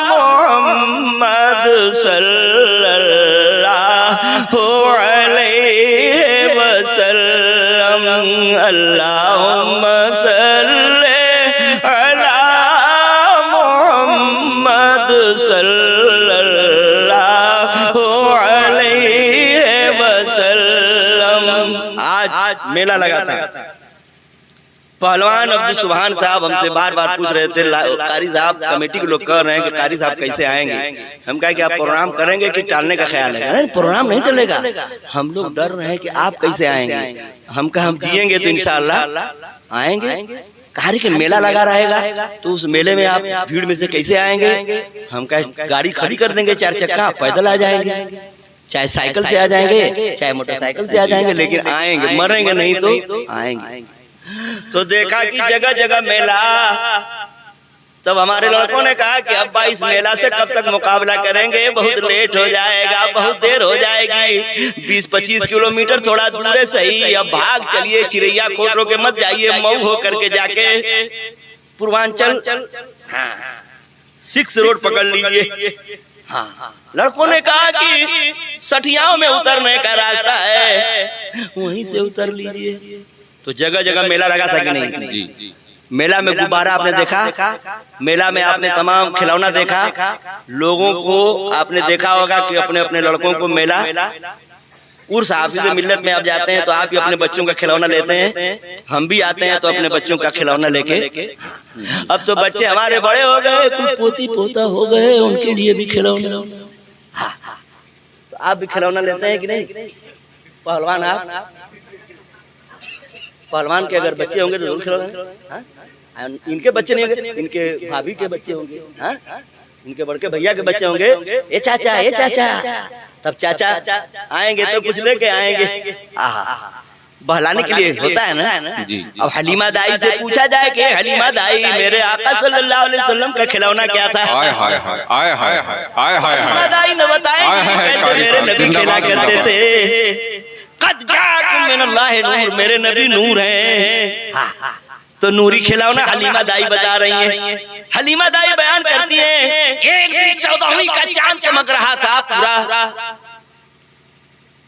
मुहम्मद सल्लल्लाहु अलैहि वसल्लम। अल्लाहुम्मा सल्ली अला मुहम्मद सल्लल्लाहु अलैहि वसल्लम। आज मेला लगा था, पहलवान अब्दुल सुभान साहब हमसे बार बार पूछ रहे थे, कारी साहब कमेटी के लोग कह रहे हैं कि कारी साहब कैसे आएंगे। हम कहा कि आप प्रोग्राम करेंगे कि टालने का ख्याल है? नहीं, प्रोग्राम नहीं टलेगा, हम लोग डर रहे हैं कि आप कैसे आएंगे। हम कहा हम जिएंगे तो इंशाअल्लाह आएंगे। कारी के मेला लगा रहेगा तो उस मेले में आप भीड़ में से कैसे आएंगे? हम कहा गाड़ी खड़ी कर देंगे 4 चक्का, पैदल आ जाएंगे, चाहे साइकिल से आ जाएंगे चाहे मोटरसाइकिल से आ जाएंगे, लेकिन आएंगे, मरेंगे नहीं तो आएंगे। तो देखा कि जगह जगह मेला। तब हमारे लड़कों ने कहा कि अब इस मेला से कब तक मुकाबला करेंगे, बहुत लेट हो जाएगा, बहुत देर हो जाएगी, 20-25 किलोमीटर थोड़ा दूर है सही, अब भाग चलिए, चिड़ैया खोट रो के मत जाइए, मऊ हो करके जाके पूर्वांचल 6 रोड पकड़ लीजिए। हाँ, लड़कों ने कहा कि सठियाओं में उतरने का रास्ता है, वहीं से उतर लीजिए। तो जगह जगह मेला लगा था कि नहीं? जी। मेला में गुब्बारा आपने देखा, मेला में आपने तमाम खिलौना देखा, लोगों को आपने देखा होगा कि अपने अपने लड़कों को मेला उर्स हाफिज़ मिल्लत में आप जाते हैं तो आप भी अपने बच्चों का खिलौना लेते हैं, हम भी आते हैं तो अपने बच्चों का खिलौना लेके। अब तो बच्चे हमारे बड़े हो गए, कुछ पोती पोता हो गए, उनके लिए भी खिलौना। तो आप भी खिलौना लेते हैं कि नहीं? पहलवान आप पहलवान के अगर बच्चे होंगे तो जरूर खिलौना। इनके बच्चे नहीं होंगे, इनके भाभी के बच्चे होंगे, इनके बड़के भैया के बच्चे होंगे, ए चाचा ए चाचा, तब चाचा आएंगे तो कुछ लेके आएंगे, बहलाने के लिए होता है ना। जी। अब हलीमा दाई से पूछा जाए कि हलीमा दाई मेरे आका सल्लल्लाहु अलैहि वसल्लम का खिलौना क्या था? हलीमा दाई ने बताया मेरे नबी खेला करते थे, कद जाकुम मिनल्लाहि नूर, मेरे नबी नूर हैं। तो नूरी खिलौना हलीमा दाई बता रही हैं। हलीमा दाई बयान करती हैं, एक दिन 14वीं का चांद चमक रहा था, पूरा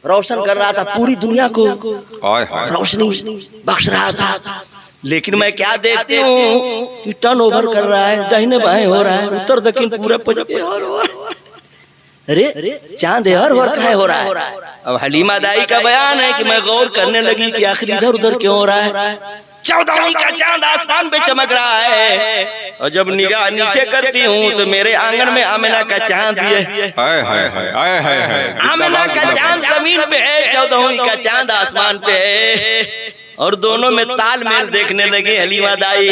रोशन कर रहा था, पूरी दुनिया को रोशनी बख्श रहा था। लेकिन मैं क्या देखती हूँ कि टर्न ओवर कर रहा है, दाहिने बाएं हो रहा है, उत्तर दक्षिण पूरा अरे चांद हर कहाँ हो रहा है? अब हलीमा दाई का बयान है कि मैं गौर करने लगी कि आखिर इधर उधर क्यों हो रहा है। 14वीं का चांद आसमान पे चमक रहा है, और जब निगाह नीचे करती हूँ तो मेरे आंगन में आमिना का चांद भी है। आमिना का चांद जमीन पे है, 14वीं का चांद आसमान पे है, और दोनों में तालमेल देखने लगे हलीमा दाई।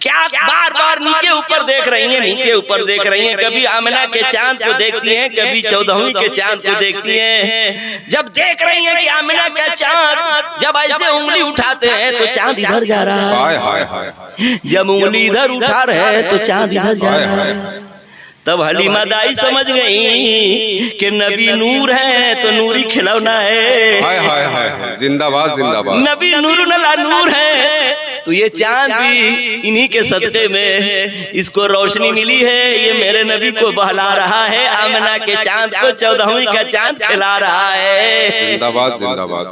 क्या बार बार नीचे ऊपर देख रही हैं, नीचे ऊपर देख रही हैं, कभी आमिना के चांद को देखती हैं, कभी 14वीं के चांद को देखती हैं। जब देख रही हैं कि आमिना का चांद जब ऐसे उंगली उठाते हैं तो चांद इधर जा रहा है, जब उंगली इधर उठा रहे हैं तो चांद इधर जा रहा है। तब हलीमा दाई समझ गई कि नबी नूर है तो नूरी खिलौना है। जिंदाबाद जिंदाबाद, नबी नूर नला नूर है, तो ये चांद भी इन्हीं के सदक़े में इसको रोशनी मिली है, ये मेरे नबी को बहला रहा है, आमिना के चांद को 14वीं का चांद खिला रहा है। जिंदाबाद जिंदाबाद।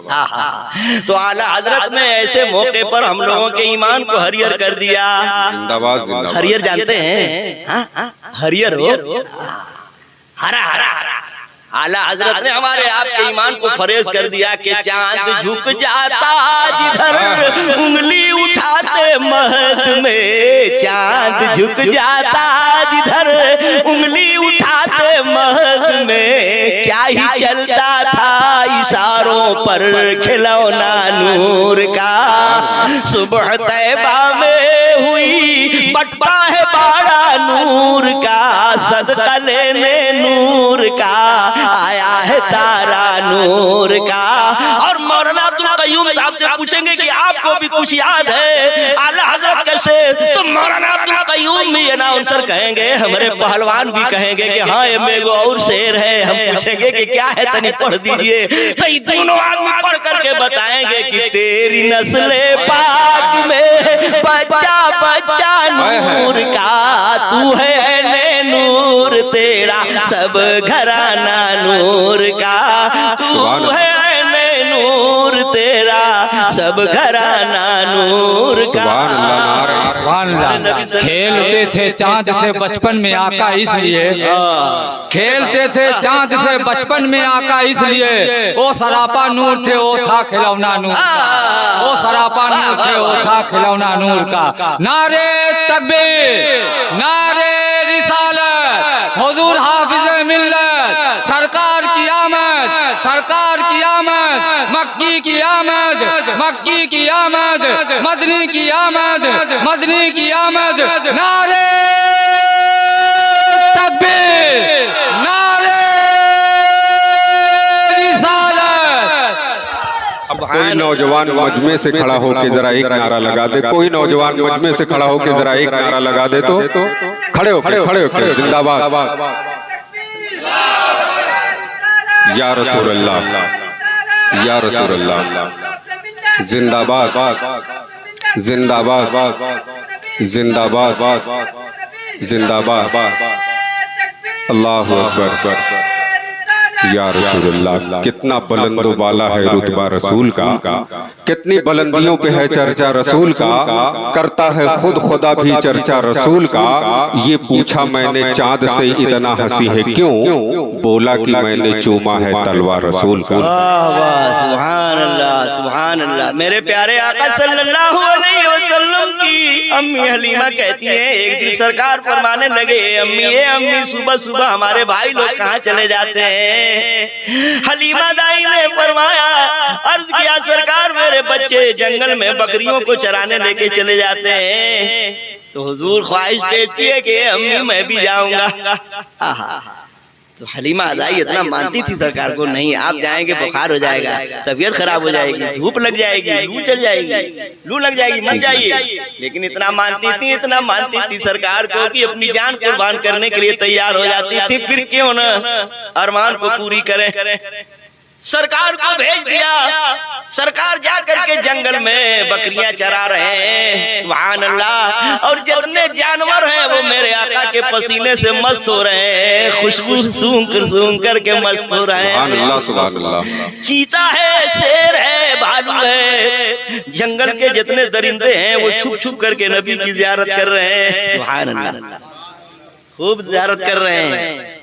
तो आला हजरत ने ऐसे मौके पर हम लोगों के ईमान को हरियर कर दिया। जिंदाबाद जिंदाबाद। हरियर जानते हैं? हरियर हो, हरा हरा हरा। आला हजरत ने हमारे आपके ईमान को फरेज कर दिया कि चांद झुक जाता जिधर उंगली उठाते महद में, चांद झुक जाता जिधर उंगली उठाते महद में, क्या ही चलता था इशारों पर खिलौना नूर का। सुबह तैबा में हुई बटता है बाड़ा नूर का, सदका लेने नूर का आया है तारा नूर का। और मौलाना अब्दुल कय्यूम साहब से पूछेंगे कि आपको भी कुछ याद है आला हजरत कैसे, तो मौलाना अब्दुल कय्यूम भी अनाउंसर कहेंगे, हमारे पहलवान भी कहेंगे कि हाँ ये मेरे और शेर है। हम पूछेंगे कि क्या है, तनी पढ़ दीजिए, तो ये दोनों आदमी पढ़ करके बताएंगे कि तेरी नस्ले पाक में बच्चा बच्चा नूर का, तू है नूर तेरा सब घराना नूर का, तू है नूर तेरा सब घराना नूर का। सुभान अल्लाह। खेलते थे चांद से बचपन में आका इसलिए, खेलते थे चांद से बचपन में आका इसलिए, वो सरापा नूर थे वो था खिलौना नूर, वो सरापा नूर थे वो था खिलौना नूर का। नारे तकबीर, नारे रिसालत, हुजूर हाफिज़ मिल्लत, सरकार की आमद, सरकार की आमद, मक्की की आमद, मक्की की आमद, मदनी की आमद, मदनी की आमद। नारे तकबीर, नारे रिसालत। कोई नौजवान मजमे से खड़ा होकर जरा एक नारा लगा दे, कोई नौजवान मजमे से खड़ा होकर जरा एक नारा लगा दे तो खड़े हो, खड़े हो, जिंदाबाद या रसूल अल्लाह, या रसूल अल्लाह, जिंदाबाद जिंदाबाद जिंदाबाद जिंदाबाद, अल्लाहु अकबर या रसूलुल्लाह। कितना बुलंदो बाला है रुतबा रसूल का, कितनी बुलंदियों पे है चर्चा रसूल का, करता है खुद खुदा भी चर्चा रसूल का। ये पूछा मैंने चांद से इतना हंसी है क्यों, बोला कि मैंने चूमा है तलवार रसूल का। वाह वाह, सुभान अल्लाह, सुभान अल्लाह। मेरे प्यारे आका सल्लल्लाहु अलैहि वसल्लम की अम्मी हलीमा कहती है, एक दिन सरकार फरमाने लगे, अम्मी सुबह सुबह हमारे भाई लोग कहाँ चले जाते हैं। हलीमा दाई ने फरमाया, अर्ज किया सरकार मेरे बच्चे जंगल में बकरियों को चराने लेके चले जाते हैं। तो हुजूर ख्वाहिश पेश की है कि अम्मी मैं भी जाऊंगा। तो हलीमा दाई इतना मानती थी सरकार को, नहीं आप जाएंगे बुखार हो जाएगा, तबीयत खराब हो जाएगी, धूप लग जाएगी, लू चल जाएगी, लू लग जाएगी, मत जाइए। लेकिन इतना मानती थी, इतना मानती थी सरकार को कि अपनी जान कुर्बान करने के लिए तैयार हो जाती थी। फिर क्यों न अरमान को पूरी करें। सरकार को भेज दिया, सरकार जा करके जंगल में बकरियां चरा रहे हैं, सुभान अल्लाह। और जितने जानवर हैं वो मेरे आका के पसीने से मस्त हो रहे हैं, खुशबू सूंघ करके मस्त हो रहे हैं। सुभान अल्लाह, सुभान अल्लाह। चीता है, शेर है, भालू है, जंगल के जितने दरिंदे हैं वो छुप छुप करके नबी की जियारत कर रहे हैं, सुभान अल्लाह, खूब जियारत कर रहे हैं।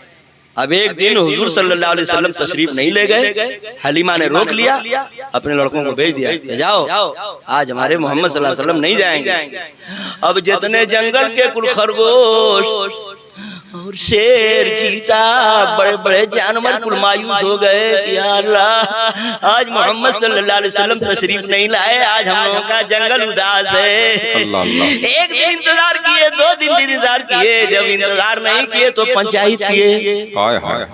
अब एक दिन हुजूर सल्लल्लाहु अलैहि वसल्लम तशरीफ नहीं ले गए, हलीमा ने रोक लिया, अपने लड़कों को भेज दिया, जाओ आज हमारे मोहम्मद सल्लल्लाहु अलैहि वसल्लम नहीं जाएंगे। अब जितने जंगल के कुल खरगोश और शेर, चीता, बड़े बड़े जानवर कुल मायूस हो गए कि या अल्लाह आज मोहम्मद सल्लल्लाहु अलैहि वसल्लम तशरीफ नहीं लाए, आज हम लोगों का जंगल उदास है। अल्लाह अल्लाह। एक दिन इंतजार किए, 2 दिन इंतजार किए, जब इंतजार नहीं किए तो पंचायत किए। हाय हाय।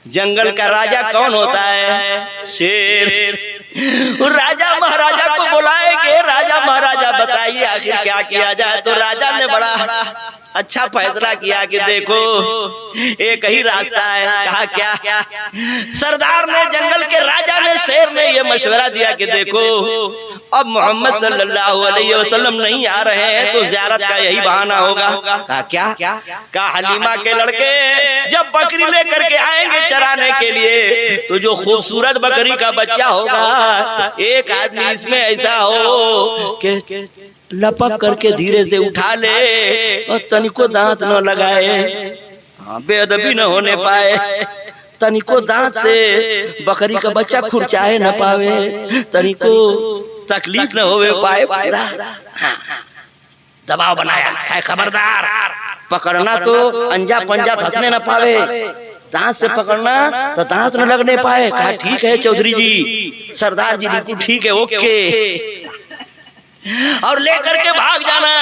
जंगल का राजा कौन होता है? शेर। राजा महाराजा को बुलाए कि राजा महाराजा बताइए आखिर क्या किया जाए। तो राजा ने बड़ा अच्छा फैसला किया कि देखो एक ही रास्ता है। कहा क्या? सरदार ने, जंगल के राजा ने, शेर ने ये मशवरा दिया कि देखो अब मोहम्मद सल्लल्लाहु अलैहि वसल्लम नहीं आ रहे हैं तो ज़ियारत का यही बहाना होगा। कहा क्या? कहा हलीमा के लड़के जब बकरी लेकर के आएंगे चराने के लिए तो जो खूबसूरत बकरी का बच्चा होगा, एक आदमी इसमें ऐसा हो कि लपक करके धीरे से उठा ले और तनिको दांत न लगाए, बेअदबी न होने पाए, तनिको दांत से बकरी का बच्चा खुरचाए न पावे, तनिको तकलीफ न होवे पाए, पूरा दबाव बनाया है। खबरदार, पकड़ना तो अंजा पंजा धंसने न पावे, दांत से पकड़ना तो दांत न लगने पाए। कहा ठीक है चौधरी जी, सरदार जी बिल्कुल ठीक है, ओके। और लेकर के भाग जाना।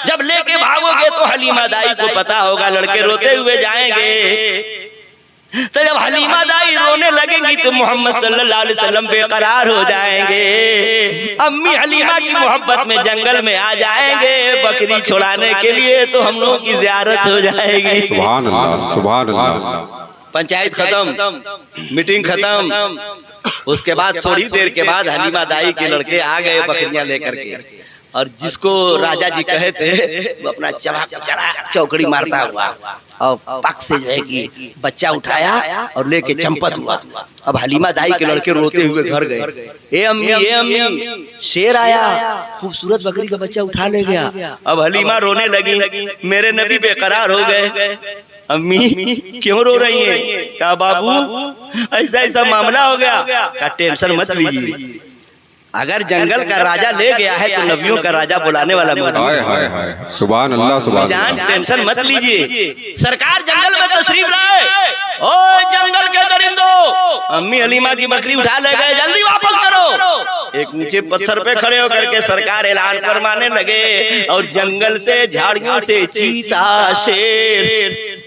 जब लेके भागोगे तो हलीमा दाई को पता होगा लड़के रोते हुए जाएंगे। तो जब हलीमा दाई रोने लगेंगी तो मोहम्मद सल्लल्लाहु अलैहि वसल्लम बेकरार हो जाएंगे। अम्मी हलीमा की मोहब्बत में जंगल में आ जाएंगे बकरी छुड़ाने के लिए, तो हम लोगों की ज़ियारत हो जाएगी। सुभान अल्लाह, सुभान अल्लाह। पंचायत खत्म, मीटिंग खत्म। उसके बाद थोड़ी देर के बाद हलीमा दाई के लड़के आ गए बकरियां लेकर के। और जिसको राजा जी कहे थे वो अपना चढ़ा चौकड़ी मारता हुआ और पक से जो है कि बच्चा उठाया और लेके चंपत हुआ। अब हलीमा दाई के लड़के रोते हुए घर गए, ए अम्मी शेर आया, खूबसूरत बकरी का बच्चा उठा ले गया। अब हलीमा रोने लगी, मेरे नबी बेकरार हो गए। अम्मी क्यों रो रही हैं? कहा बाबू ऐसा ऐसा मामला हो गया। कहा टेंशन मत लीजिए, अगर जंगल का राजा ले गया है तो नबियों का राजा बुलाने वाला मत। सुभान अल्लाह सुभान जान टेंशन मत लीजिए, सरकार जंगल में तशरीफ लाए। ओ जंगल के दरिंदो, अम्मी हलीमा की बकरी उठा ले गए, जल्दी वापस करो। एक ऊंचे पत्थर पे खड़े होकर के सरकार ऐलान फरमाने लगे और जंगल से झाड़ियों से चीता शेर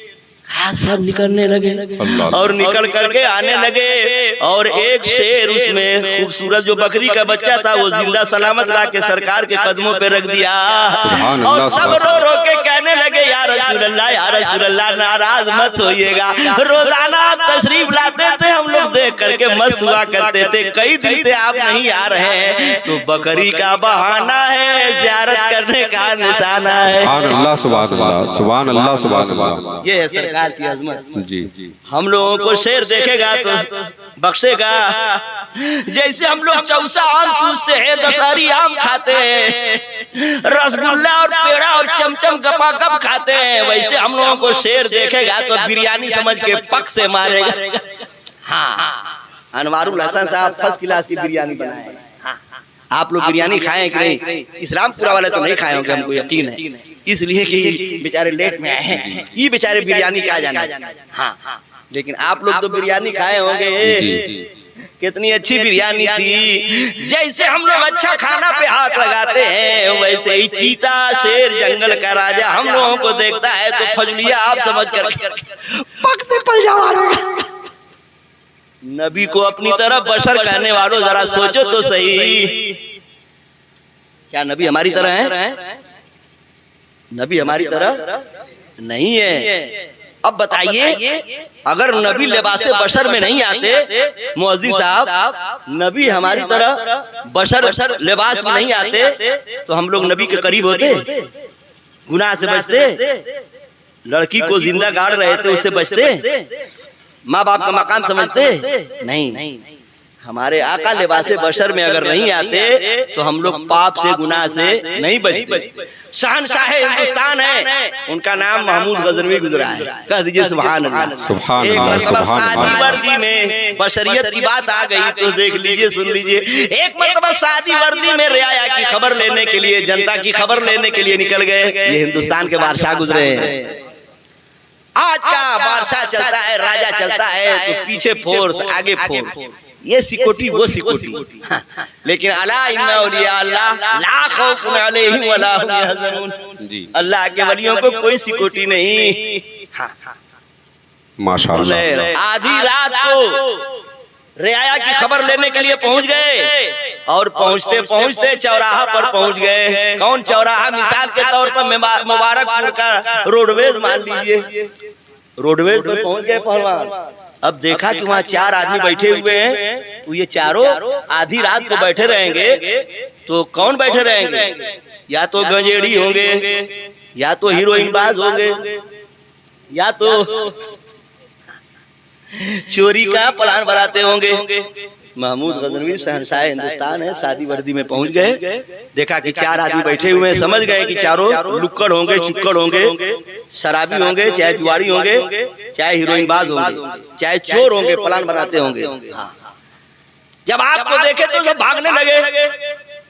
सब निकलने लगे और निकल करके आने लगे और एक शेर उसमें खूबसूरत जो बकरी का बच्चा था वो जिंदा सलामत ला के सरकार के कदमों पे रख दिया और सब रो रो के कहने लगे या रसूल अल्लाह नाराज मत होइएगा, रोजाना आप तशरीफ लाते थे, हम लोग देख करके मस्त हुआ करते थे, कई दिन से आप नहीं आ रहे हैं तो बकरी का बहाना है, ज़ियारत करने का निशाना है। सुभान अल्लाह। ये है सरकार की अजमत जी। हम लोगों को शेर देखेगा तो बख्शेगा। जैसे हम लोग चौसा आम चूसते हैं, दशहरी आम खाते हैं, रसगुल्ला और पेड़ा और चमचम गपागप खाते हैं, वैसे हम लोगों को शेर देखेगा तो बिरयानी समझ के पक से मारेगा। हाँ, अनवारुल हसन साहब फर्स्ट क्लास की बिरयानी बनाए। आप लोग बिरयानी खाएं कि नहीं? इस्लामपुरा वाले तो नहीं खाए होंगे, हमको यकीन है, इसलिए कि बेचारे लेट में आए हैं, ये बेचारे बिरयानी क्या जाना। हाँ, लेकिन आप लोग तो बिरयानी खाए होंगे। कितनी अच्छी बिरयानी थी। जैसे हम लोग अच्छा खाना पे हाथ लगाते हैं वैसे ही चीता शेर जंगल का राजा हम लोगों को देखता है तो फजलिया आप समझ कर पक से पल जावा। नबी को अपनी तरफ बशर कहने वालों जरा सोचो तो सही, क्या नबी हमारी तरह है? नबी हमारी तरह नहीं है। अब बताइए, अगर नबी लिबासे बशर में नहीं आते, मुअज्जिन साहब नबी हमारी तरह बशर लिबास में नहीं आते तो हम लोग नबी के करीब होते, गुनाह से बचते, लड़की को जिंदा गाड़ रहे थे उससे बचते, माँ बाप का मकाम समझते नहीं। हमारे आका लिबासे बशर में अगर नहीं आते तो हम लोग पाप से गुनाह से नहीं बचते। शहंशाह हिंदुस्तान है, उनका नाम महमूद गजनवी गुजरा है, कह दीजिए सुभान अल्लाह। एक मरतबा शादी वर्दी में बशरियत की बात आ गई तो देख लीजिए, सुन लीजिए। एक मरतबा शादी वर्दी में रियाया की खबर लेने के लिए, जनता की खबर लेने के लिए निकल गए। ये हिंदुस्तान के बादशाह गुजरे हैं। आज का बादशाह चलता है, राजा चलता है तो पीछे फोर्स आगे फोर्स, ये सिक्योरिटी वो सिक्योरिटी। लेकिन अला इन्ना औलिया अल्लाह ला खौफुन अलैहिम वला हुम यहज़नून, अल्लाह के वलियों को कोई सिक्योरिटी नहीं। माशाअल्लाह। आधी रात को रियाया की खबर लेने के लिए पहुंच गए और पहुंचते पहुंचते चौराहा पर पहुंच गए। कौन चौराहा? मिसाल के तौर पर मुबारकपुर का रोडवेज मान लीजिए। रोडवेज पे पहुंच गए पहलवान। अब देखा कि वहाँ 4 आदमी बैठे हुए हैं, तो ये चारों आधी रात को बैठे रहेंगे तो कौन बैठे रहेंगे? या तो गंजेड़ी होंगे, या तो हीरोइन बाज होंगे, या तो चोरी का प्लान बनाते होंगे। महमूद गजनवी शहंशाह हिंदुस्तान है, शादी वर्दी में पहुंच गए, देखा कि 4 आदमी बैठे हुए हैं, समझ गए कि चारों लुक्कड़ होंगे, चुक्कड़ होंगे, शराबी होंगे, चाहे जुआरी होंगे, चाहे हीरोइन बाज होंगे, चाहे चोर होंगे, प्लान बनाते होंगे। जब आपको देखे तो सब भागने लगे।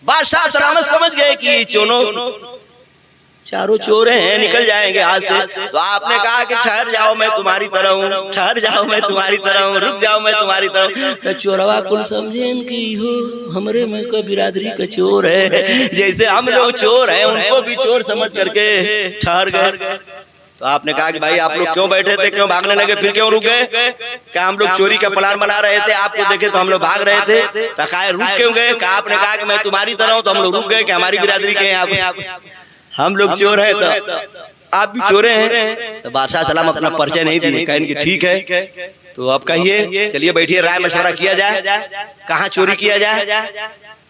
बादशाह सलामत समझ गए कि चारों चोर हैं, निकल जाएंगे हाथ से। तो आपने कहा कि ठहर जाओ मैं तुम्हारी तरह हूँ, ठहर जाओ मैं तुम्हारी तरह हूँ, रुक जाओ मैं तुम्हारी तरह हूँ। तो चोरवा कुल समझे कि हो हमरे में का बिरादरी का चोर है, जैसे हम लोग चोर हैं उनको भी चोर समझ करके ठहर गए। तो आपने कहा कि भाई आप लोग क्यों बैठे थे, क्यों भागने लगे, फिर क्यों रुक गए? क्या हम लोग चोरी का प्लान बना रहे थे, आपको देखे तो हम लोग भाग रहे थे, तो कहा रुक क्यों गए? क्या आपने कहा कि मैं तुम्हारी तरह हूँ तो हम लोग रुक गए कि हमारी बिरादरी के हैं, हम लोग चोर हैं तो आप भी चोरे हैं। तो बादशाह सलाम अपना परिचय नहीं दिए, कहें कि ठीक है तो अब कहिए, चलिए बैठिए, राय मशवरा किया जाए, कहाँ चोरी किया जाए।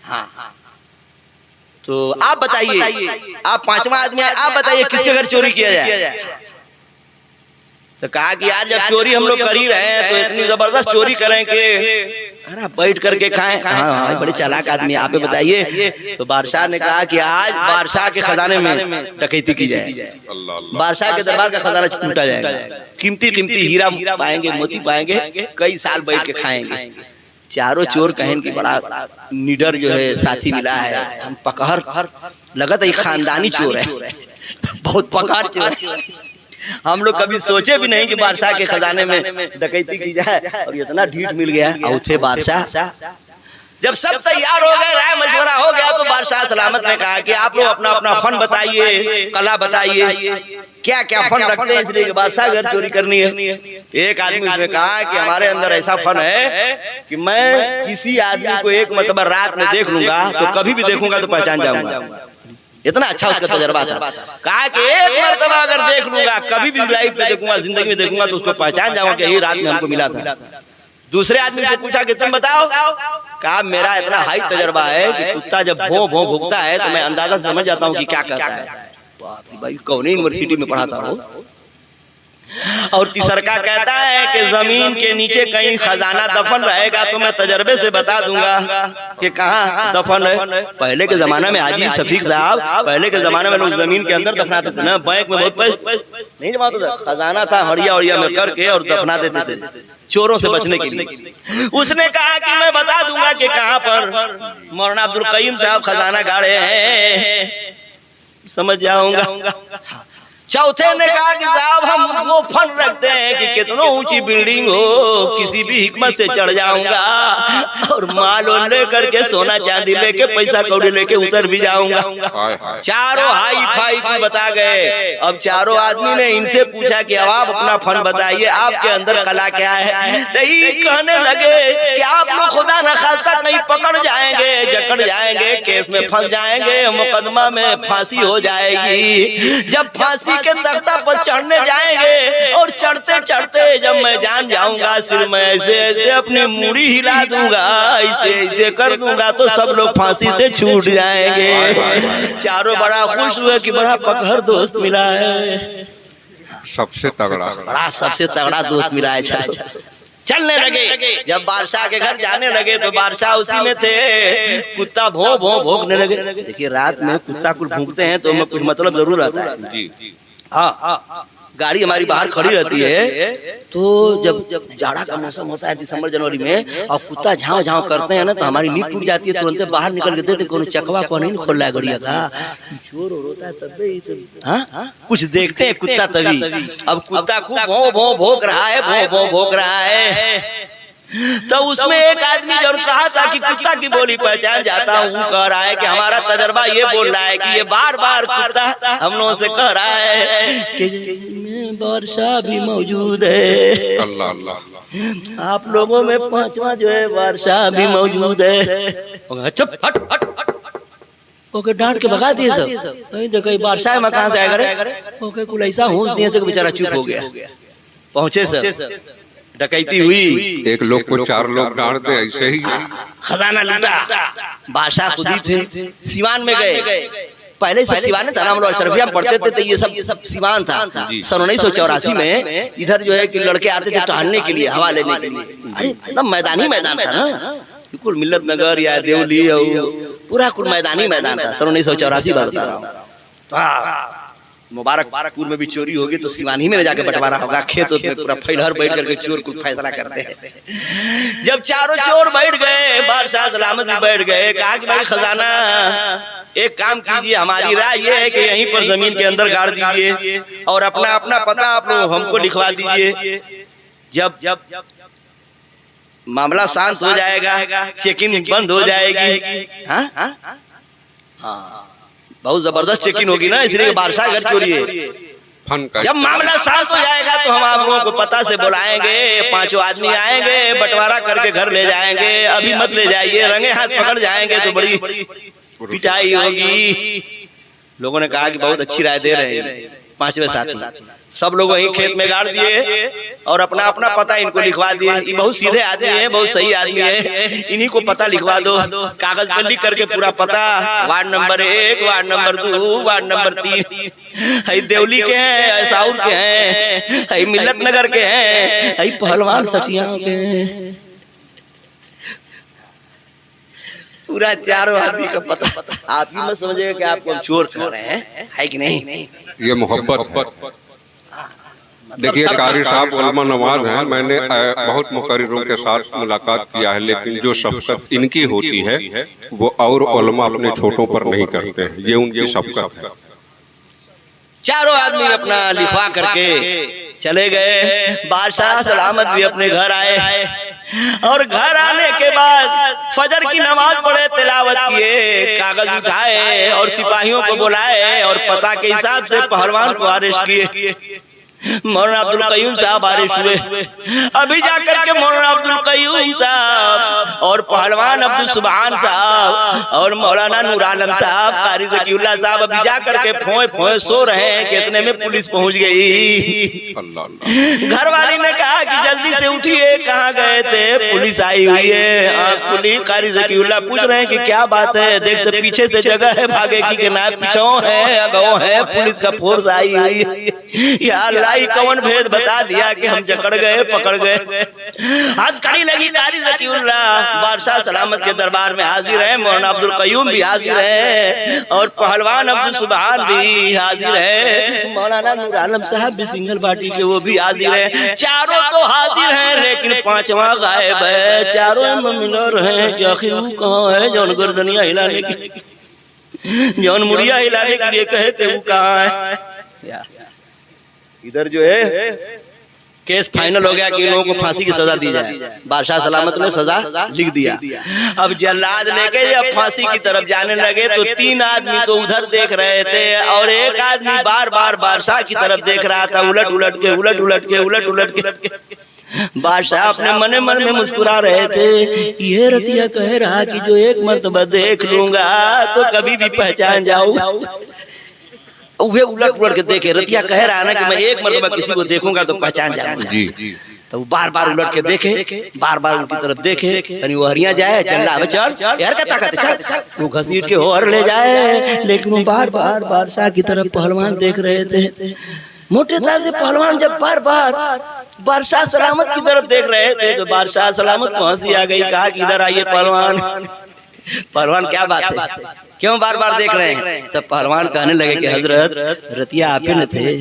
हाँ, तो आप बताइए, आप पांचवा आदमी है, आप बताइए किसके घर चोरी किया जाए? तो कहा कि यार जब चोरी हम लोग कर ही रहे हैं तो इतनी जबरदस्त चोरी करें कि अरे बैठ करके खाएं। हाँ, बड़े चालाक आदमी, आप बताइए। तो बादशाह ने कहा कि आज बादशाह के खजाने में डकैती की जाए, बादशाह के दरबार का खजाना लूटा जाएगा, कीमती कीमती हीरा पाएंगे, मोती पाएंगे, कई साल बैठ के खाएंगे। चारों चोर कहन की बड़ा निडर जो है साथी मिला है, हम पकड़ लगता है खानदानी चोर है, बहुत पकड़ चोर है। हम लोग कभी सोचे भी नहीं कि बादशाह के खजाने में डकैती की जाए और इतना ढीठ मिल गया। और थे बादशाह, जब सब तैयार हो गए, राय मशवरा हो गया, तो बादशाह सलामत ने कहा कि आप लोग अपना अपना फन बताइए, कला बताइए, क्या क्या फन रखते हैं, इसलिए बादशाह घर चोरी करनी है। एक आदमी उसने कहा कि हमारे अंदर ऐसा फन है कि मैं किसी आदमी को एक मतलब रात में देख लूंगा तो कभी भी देखूंगा तो पहचान जाऊंगा। इतना अच्छा उसका तजर्बा था। कहा कि एक मर्तबा अगर देख लूंगा, कभी भी लाइफ में देखूंगा, जिंदगी में देखूंगा तो उसको पहचान जाऊंगा कि यही रात में हमको मिला था। दूसरे आदमी से पूछा कि तुम बताओ। कहा मेरा इतना हाई तजर्बा है कि कुत्ता जब भों भों भोंकता है तो मैं अंदाजा से समझ जाता हूँ कि क्या कहता है। भाई कौन यूनिवर्सिटी में पढ़ा था वो। और तीसरका कहता है कि जमीन के नीचे कहीं खजाना दफन रहेगा तो मैं तजर्बे से बता दूंगा कि कहाँ दफन है। पहले के जमाना में हाजी शफीक साहब, पहले के जमाने में लोग जमीन के अंदर दफनाते थे ना, बैंक में बहुत पैसे नहीं जमा होता था, खजाना था हड़िया उड़िया में करके और दफना देते थे चोरों से बचने के लिए। उसने कहा कि मैं बता दूंगा कि कहाँ पर मौलाना अब्दुल कईम साहब खजाना गाड़े हैं, समझ जाऊंगा। चौथे ने कहा कि साहब हम वो फन रखते हैं कि कितना ऊंची बिल्डिंग हो किसी भी हिकमत से चढ़ जाऊंगा और माल लेकर के सोना चांदी लेके पैसा कौड़ी लेके उतर भी जाऊंगा। चारों हाई फाई को बता गए। अब चारों आदमी ने इनसे पूछा कि अब आप अपना फन बताइए, आपके अंदर कला क्या है। तो ये कहने लगे कि आप लोग खुदा न खास्ता कहीं पकड़ जाएंगे, जकड़ जाएंगे, केस में फंस जाएंगे, मुकदमा में फांसी हो जाएगी। जब फांसी के तख्ता पर चढ़ने जाएंगे और चढ़ते चढ़ते जब मैं जान जाऊंगा सिर में ऐसे ऐसे अपनी मुड़ी हिला दूंगा, ऐसे ऐसे कर दूंगा तो सब लोग फांसी से छूट जाएंगे। चारों बड़ा खुश हुए कि बड़ा पकड़ दोस्त मिला है, सबसे तगड़ा, बड़ा सबसे तगड़ा दोस्त मिला है। चलने लगे। जब बादशाह के घर जाने लगे तो बादशाह उसी में थे। कुत्ता भों भों भौंकने लगे। देखिए रात में कुत्ता कुछ भौंकते हैं तो कुछ मतलब जरूर रहता है। हाँ, गाड़ी हमारी बाहर खड़ी रहती है तो जब जाड़ा का मौसम होता है दिसंबर जनवरी में और कुत्ता झाँव झाँव करते हैं ना तो हमारी नींद टूट जाती है, तुरंत बाहर निकल के देखते कौन चकवा को नहीं खोल रहा है गड़िया का, चोर होता है तब। हाँ, कुछ देखते हैं कुत्ता तभी। अब कुत्ता खूब भौं भौं भौंक रहा है, भौं भौं भौंक रहा है। तो उसमें एक आदमी जरूर कहा था कि कुत्ता की बोली पहचान जाता हूँ, कह रहा है कि हमारा तजर्बा ये बोल रहा है कि ये बार बार कुत्ता हम लोगों से कह रहा है कि बादशाह भी मौजूद है। अल्लाह अल्लाह, आप लोगों में पांचवा जो है बादशाह भी मौजूद है। चुप हट हट ओके डांट के भगा दिए सब। देखो बादशाह में कहाँ से आएगा, ओके कुल ऐसा होश दिए तो बेचारा चुप हो गया। पहुंचे सब, डकैती हुई, एक लोग को चार लोग डांट दे ऐसे ही खजाना लूटा। बादशाह खुद ही थे, सिवान में गए। पहले सब सिवान था ना, हम लोग अशरफिया में पढ़ते थे तो ये सब सिवान था। सन 1984 में इधर जो है कि लड़के आते थे टहलने के लिए, हवा लेने के लिए। अरे मतलब मैदानी मैदान था ना, कुल मिल्लत नगर या देवली पूरा कुल मैदानी मैदान था। सन 1984 बात बता रहा हूँ। मुबारकपुर में भी चोरी होगी तो सिवानी में जाके बंटवारा होगा। खेत में पूरा फैलहर बैठ करके चोर कुल फैसला करते हैं। जब चारों चोर बैठ गए, बादशाह सलामत भी बैठ गए। कहा कि भाई खजाना एक काम कीजिए, हमारी राय ये है कि यहीं पर जमीन के अंदर गाड़ दीजिए और अपना अपना पता आप लोग हमको लिखवा दीजिए। जब मामला शांत हो जाएगा, चेकिंग बंद हो जाएगी। हाँ, बहुत जबरदस्त चेकिंग होगी ना, इसलिए बादशाह घर चोरी है। जब मामला शांत हो जाएगा तो हम आप लोगों को पता से बुलाएंगे, पांचों आदमी आएंगे, बंटवारा करके घर ले जाएंगे। अभी मत ले जाइए, रंगे हाथ पकड़ जाएंगे तो बड़ी पिटाई होगी। लोगों ने कहा कि बहुत अच्छी राय दे रहे हैं पांचवें साथी। सब लोग वही खेत में गाड़ दिए और अपना अपना पता इनको लिखवा दिए। ये बहुत सीधे आदमी है, बहुत सही आदमी है, इन्हीं को पता लिखवा दो। कागज पर लिख करके पूरा पता, ward number 1, ward number 2, ward number 3, है देवली के हैं, ऐसाउर के हैं, है मिल्लत नगर के हैं, है पहलवान सठिया के हैं, पूरा चारों आदमी का पता। आप ही मत समझिएगा कि आपको हम चोर कर रहे हैं, है कि नहीं? ये मोहब्बत। देखिए कारी साहब उलमा नवाज हैं, मैंने बहुत मुकर्रिरों के साथ मुलाकात किया है, लेकिन जो शफकत इनकी होती है वो और उलमा अपने छोटों पर नहीं करते हैं, ये उनकी शफकत है। चारों आदमी अपना लिखवा करके चले गए। बादशाह सलामत भी अपने घर आए और घर आने के बाद फजर की नमाज पढ़े, तिलावत किए, कागज उठाए और सिपाहियों को बुलाए और पता के हिसाब से पहलवान को अरेस्ट किए। मौलाना अब्दुल कयूम साहब बारिश हुए। अभी जाकर के मौलाना अब्दुल कयूम साहब और पहलवान अब्दुल सुभान साहब और मौलाना नूर आलम साहब, कारी ज़कीउल्लाह साहब अभी जाकर के फोए फोए सो रहे हैं कि इतने में पुलिस पहुंच गई। घर वाली ने कहा कि जल्दी से उठिए, कहाँ गए थे? पुलिस आई हुई है। पुलिस कारी ज़कीउल्लाह पूछ रहे हैं कि क्या बात है? देखते पीछे से जगह है भागे की ना पीछे है, अगो है, पुलिस का फोर्स आई हुई है। या कौन भेद बता दिया कि हम जकड़ गए, पकड़ गए। हथकड़ी लगी कारी ज़कीउल्लाह बादशाह सलामत के दरबार में हाजिर है, मौलाना अब्दुल कयूम भी हाजिर है और पहलवान अब्दुल सुभान भी हाजिर है, मौलाना नूर आलम साहब भी सिंगल पार्टी के वो भी हाजिर है। चारों तो हाजिर हैं लेकिन पांचवा गायब है। चारों में मिल रहे हैं कि आखिर वो कहाँ है जौन गर्दनिया हिलाने की, जौन मुड़िया हिलाने के लिए कहे थे, वो कहाँ है? इधर जो है केस फाइनल हो गया कि इन लोगों को फांसी की सजा दी जाए। बादशाह सलामत ने सजा लिख दिया। अब जल्लाद लेके जब फांसी की तरफ जाने लगे तो 3 आदमी तो उधर देख रहे थे और एक आदमी बार बार बादशाह की तरफ देख रहा था, उलट उलट के। बादशाह अपने मने मन में मुस्कुरा रहे थे। ये रतिया कह रहा कि जो एक मर्तबा देख लूंगा तो कभी भी पहचान जाऊंगा। वे उलट उलट के देखे, रतिया कह रहा है ना कि मैं एक मर्तबा किसी को देखूंगा तो पहचान जाऊंगा। तो बार बार उलट के देखे, बार बार उनकी तरफ देखे, तनी वो हरिया जाए, चल रहा चल यार का ताकत चल, वो घसीट के और ले जाए। लेकिन वो बार बार बादशाह की तरफ पहलवान देख रहे थे। मोटे तरह से पहलवान जब बार बार बादशाह सलामत की तरफ देख रहे थे तो बादशाह सलामत को हंसी आ गई। कहा कि इधर आइए पहलवान। पहलवान क्या बात है, क्यों बार बार देख रहे हैं? तब पहलवान कहने लगे कि हजरत रतिया आपे न थे,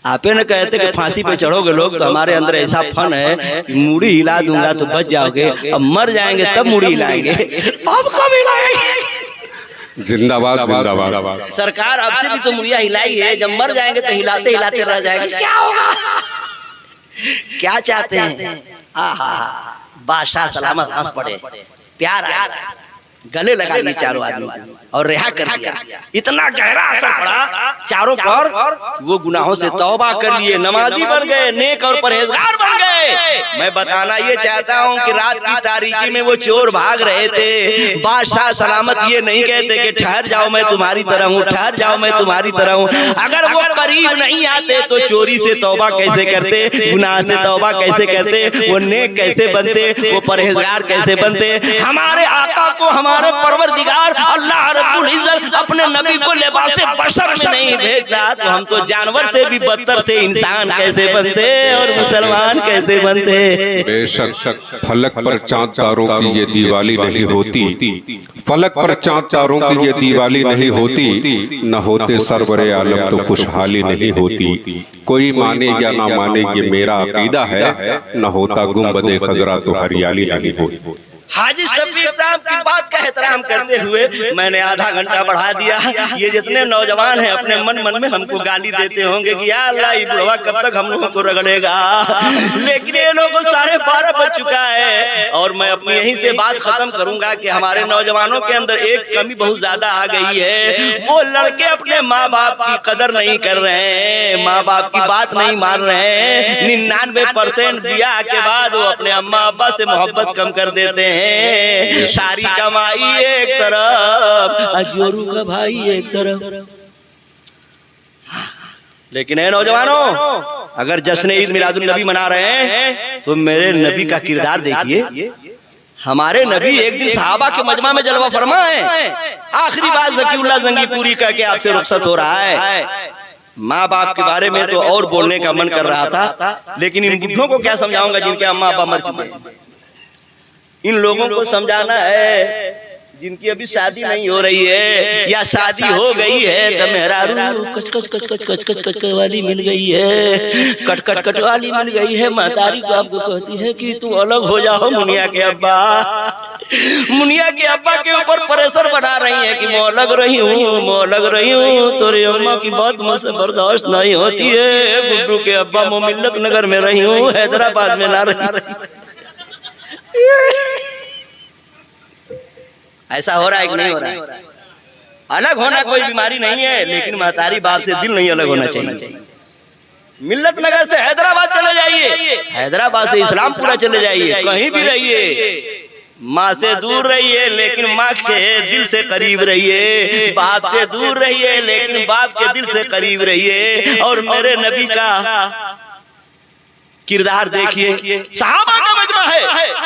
आपे न कहते कि फांसी पे चढ़ोगे लोग तो हमारे अंदर ऐसा फन है कि मुड़ी हिला दूंगा तो बच जाओगे, अब मर जाएंगे तब मुड़ी हिलाएंगे, अब कब हिलाएंगे? जिंदाबाद जिंदाबाद। सरकार अब से भी तो मुड़िया हिलाई है, जब मर जाएंगे तो हिलाते हिलाते रह जाएंगे, क्या होगा? क्या चाहते हैं? बादशाह सलामत हंस पड़े, प्यार आया, गले लगा लिए चारों आदमी और रिहा कर दिया। इतना गहरा असर पड़ा चारों पर, वो गुनाहों से तौबा कर लिए, नमाजी बन गए, नेक और परहेजगार बन गए। मैं बताना ये चाहता हूँ कि रात की तारीकी में वो चोर भाग रहे थे। बादशाह सलामत ये नहीं कहते कि ठहर जाओ मैं तुम्हारी तरह हूँ, ठहर जाओ मैं तुम्हारी तरह हूँ। अगर वो करीब नहीं आते तो चोरी से तौबा कैसे करते, गुनाह से तौबा कैसे करते, वो नेक कैसे बनते, वो परहेजगार कैसे बनते? हमारे आका को हमारे परवरदिगार अल्लाह रब्बुल इज्जत अपने नबी को लिबासे बशर में नहीं भेजता तो हम तो जानवर से भी बदतर से इंसान कैसे बनते और मुसलमान कैसे बनते? बेशक फलक पर चांद तारों की ये दिवाली नहीं होती, फलक पर चांद तारों की ये दिवाली नहीं होती, न होते सरवरे आलम तो खुशहाली नहीं होती। कोई माने या ना माने ये मेरा अकीदा है, न होता गुंबदे खजरा तो हरियाली नहीं होती। हाजी शफीक साहब की बात का एहतराम करते हुए मैंने आधा घंटा बढ़ा दिया। ये जितने नौजवान हैं अपने मन मन में हमको गाली देते होंगे कि या अल्लाह ये बुढ़वा कब तक हम लोगों को रगड़ेगा, लेकिन ये लोगों को 12:30 बज चुका है और मैं अपनी यहीं से बात खत्म करूंगा कि हमारे नौजवानों के अंदर एक कमी बहुत ज्यादा आ गई है। वो लड़के अपने माँ बाप की कदर नहीं कर रहे हैं, माँ बाप की बात नहीं मान रहे हैं। 99% ब्याह के बाद वो अपने अम्मा अब्बा से मोहब्बत कम कर देते हैं। हैं। सारी कमाई एक तरफ, जोरू का भाई एक तरफ। लेकिन है नौजवानों, अगर जश्न ईद मिलादुन नबी मना रहे हैं तो मेरे नबी का किरदार देखिए। हमारे नबी एक दिन सहाबा के मजमा में जलवा फरमा है। आखिरी बात ज़कीउल्लाह ज़ंगी पूरी करके आपसे रुखसत हो रहा है। माँ बाप के बारे में तो और बोलने का मन कर रहा था, लेकिन इन बुढ़ों को क्या समझाऊंगा जिनके अम्मा अब्बा मर चुके हैं। इन लोगों को समझाना है जिनकी अभी शादी नहीं हो रही है या शादी हो गई है तो मेहरारू कच कच कच कच कच कच कच वाली मिल गई है, कट कट कट वाली मिल गई है। महतारी को आपको कहती है कि तू अलग हो जाओ मुनिया के अब्बा। मुनिया के अब्बा के ऊपर प्रेशर बना रही है कि मैं अलग रही हूँ, मैं अलग रही हूँ, तेरे अम्मा की बात मुझसे बर्दाश्त नहीं होती है। गुड्डू के अब्बा मैं मिल्लत नगर में रही हूँ, हैदराबाद में ना रही। ऐसा हो रहा है कि नहीं हो रहा है? अलग होना कोई बीमारी नहीं है, लेकिन महतारी बाप से दिल नहीं अलग होना चाहिए। मिल्लत नगर से हैदराबाद चले जाइए, हैदराबाद से इस्लामपुरा चले जाइए, कहीं भी रहिए, माँ से दूर रहिए लेकिन माँ के दिल से करीब रहिए। बाप से दूर रहिए लेकिन बाप के दिल से करीब रहिए। और मेरे नबी का किरदार देखिए। सहाबा का मजमा है,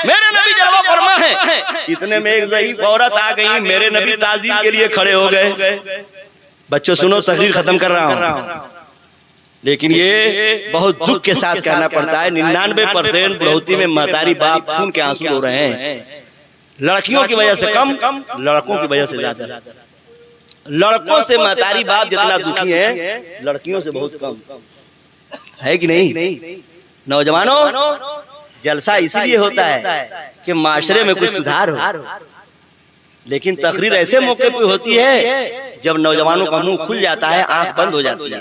मेरे नबी जलवा फरमा है। इतने में एक ज़ईफ औरत आ गई, मेरे नबी ताज़ीम के लिए खड़े हो गए। बच्चों सुनो, तकरीर खत्म कर रहा हूँ, लेकिन ये बहुत दुख के साथ कहना पड़ता है। 99% बढ़ोतरी में महतारी बाप खून के आंसू हो रहे हैं। लड़कियों की वजह से कम, लड़कों की वजह से ज्यादा। लड़कों से महतारी बाप जितना दुखी है, लड़कियों से बहुत कम है कि नहीं? नौजवानों, जलसा इसलिए होता है कि माशरे में कुछ सुधार हो, लेकिन तकरीर ऐसे मौके पे होती है जब नौजवानों का मुंह खुल जाता है, आंख बंद हो जाती है।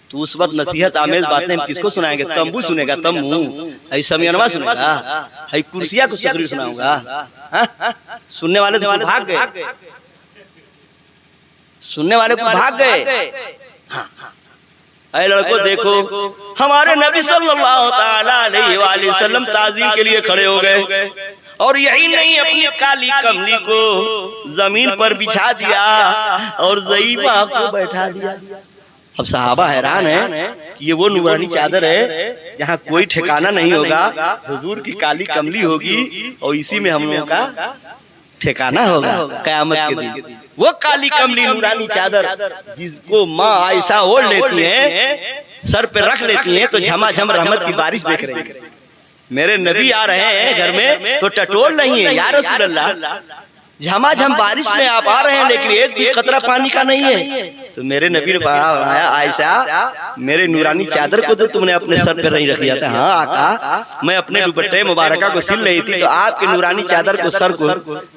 तो उस वक्त नसीहत आमेज बातें हम किसको सुनाएंगे? तंबू सुनेगा, तंबू है, समियनवा सुनेगा, है कुर्सिया को तकरीर सुनाऊंगा। सुनने वाले तो भाग गए, सुनने वाले को भाग गए। ऐ लड़को देखो, हमारे नबी सल्लल्लाहु ताला अलैहि वसल्लम ताज़ीम के लिए खड़े हो गए। और यही नहीं, अपनी काली कमली को जमीन पर बिछा दिया और ज़ईफा को बैठा दिया। अब सहाबा हैरान है कि ये वो नूरानी चादर है जहाँ कोई ठिकाना नहीं होगा, हुजूर की काली कमली होगी और इसी में हम लोगों का ठिकाना होगा कयामत के दिन। वो काली कमली नूरानी चादर जिसको माँ आयशा ओढ़ लेती हैं, सर पे रख लेती हैं, तो झमाझम रहमत की बारिश देख रहे हैं। मेरे नबी आ रहे हैं घर में तो टटोल नहीं है, या रसूल अल्लाह, झमाझम बारिश में आप आ रहे हैं लेकिन एक भी कतरा पानी का नहीं है। तो मेरे नबी ने बताया, आयशा मेरे नूरानी चादर को तो तुमने अपने सर पर नहीं रख लिया था? हाँ आका, मैं अपने दुपट्टे मुबारका को सिल रही थी तो आपके नूरानी चादर को सर को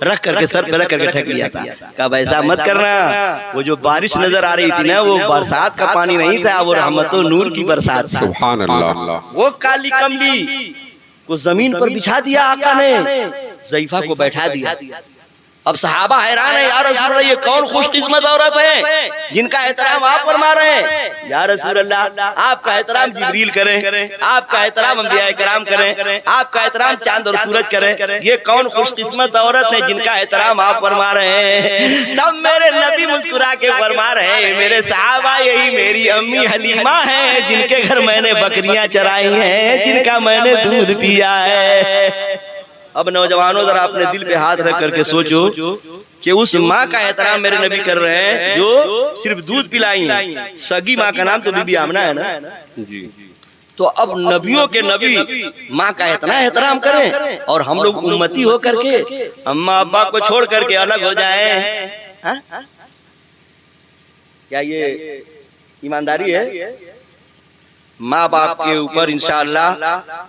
रख करके, सर पे रख करके ढक लिया था। कब ऐसा मत करना, वो जो बारिश नजर आ रही थी ना, वो बरसात का पानी नहीं था, वो रहमत और नूर की बरसात थी। सुभान अल्लाह। वो काली कमली को जमीन पर बिछा दिया आका ने, ज़ईफा को बैठा दिया। अब सहाबा हैरान है, या रसूल अल्लाह ये कौन खुशकिस्मत औरत है जिनका एहतराम आप फरमा रहे हैं? या रसूल अल्लाह आपका एहतराम जिब्रील करें, आपका एहतराम अंबिया किराम करें, आपका एहतराम चांद और सूरज करें, ये कौन खुशकिस्मत औरत है जिनका एहतराम आप फरमा रहे हैं? तब मेरे नबी मुस्कुरा के फरमा रहे हैं, मेरे सहाबा यही मेरी अम्मी हलीमा है जिनके घर मैंने बकरियां चराई हैं, जिनका मैंने दूध पिया है। अब नौजवानों जरा अपने दिल पे हाथ रख करके सोचो कि उस माँ का एहतराम मेरे नबी कर रहे हैं जो सिर्फ दूध पिलाई है। सगी माँ का नाम तो बीबी आमना है ना जी। तो अब नबियों के नबी माँ का इतना एहतराम करें और हम लोग उम्मती हो करके अम्मा अब्बा को छोड़ करके अलग हो जाएं? क्या ये ईमानदारी है? माँ बाप के ऊपर इंशाअल्लाह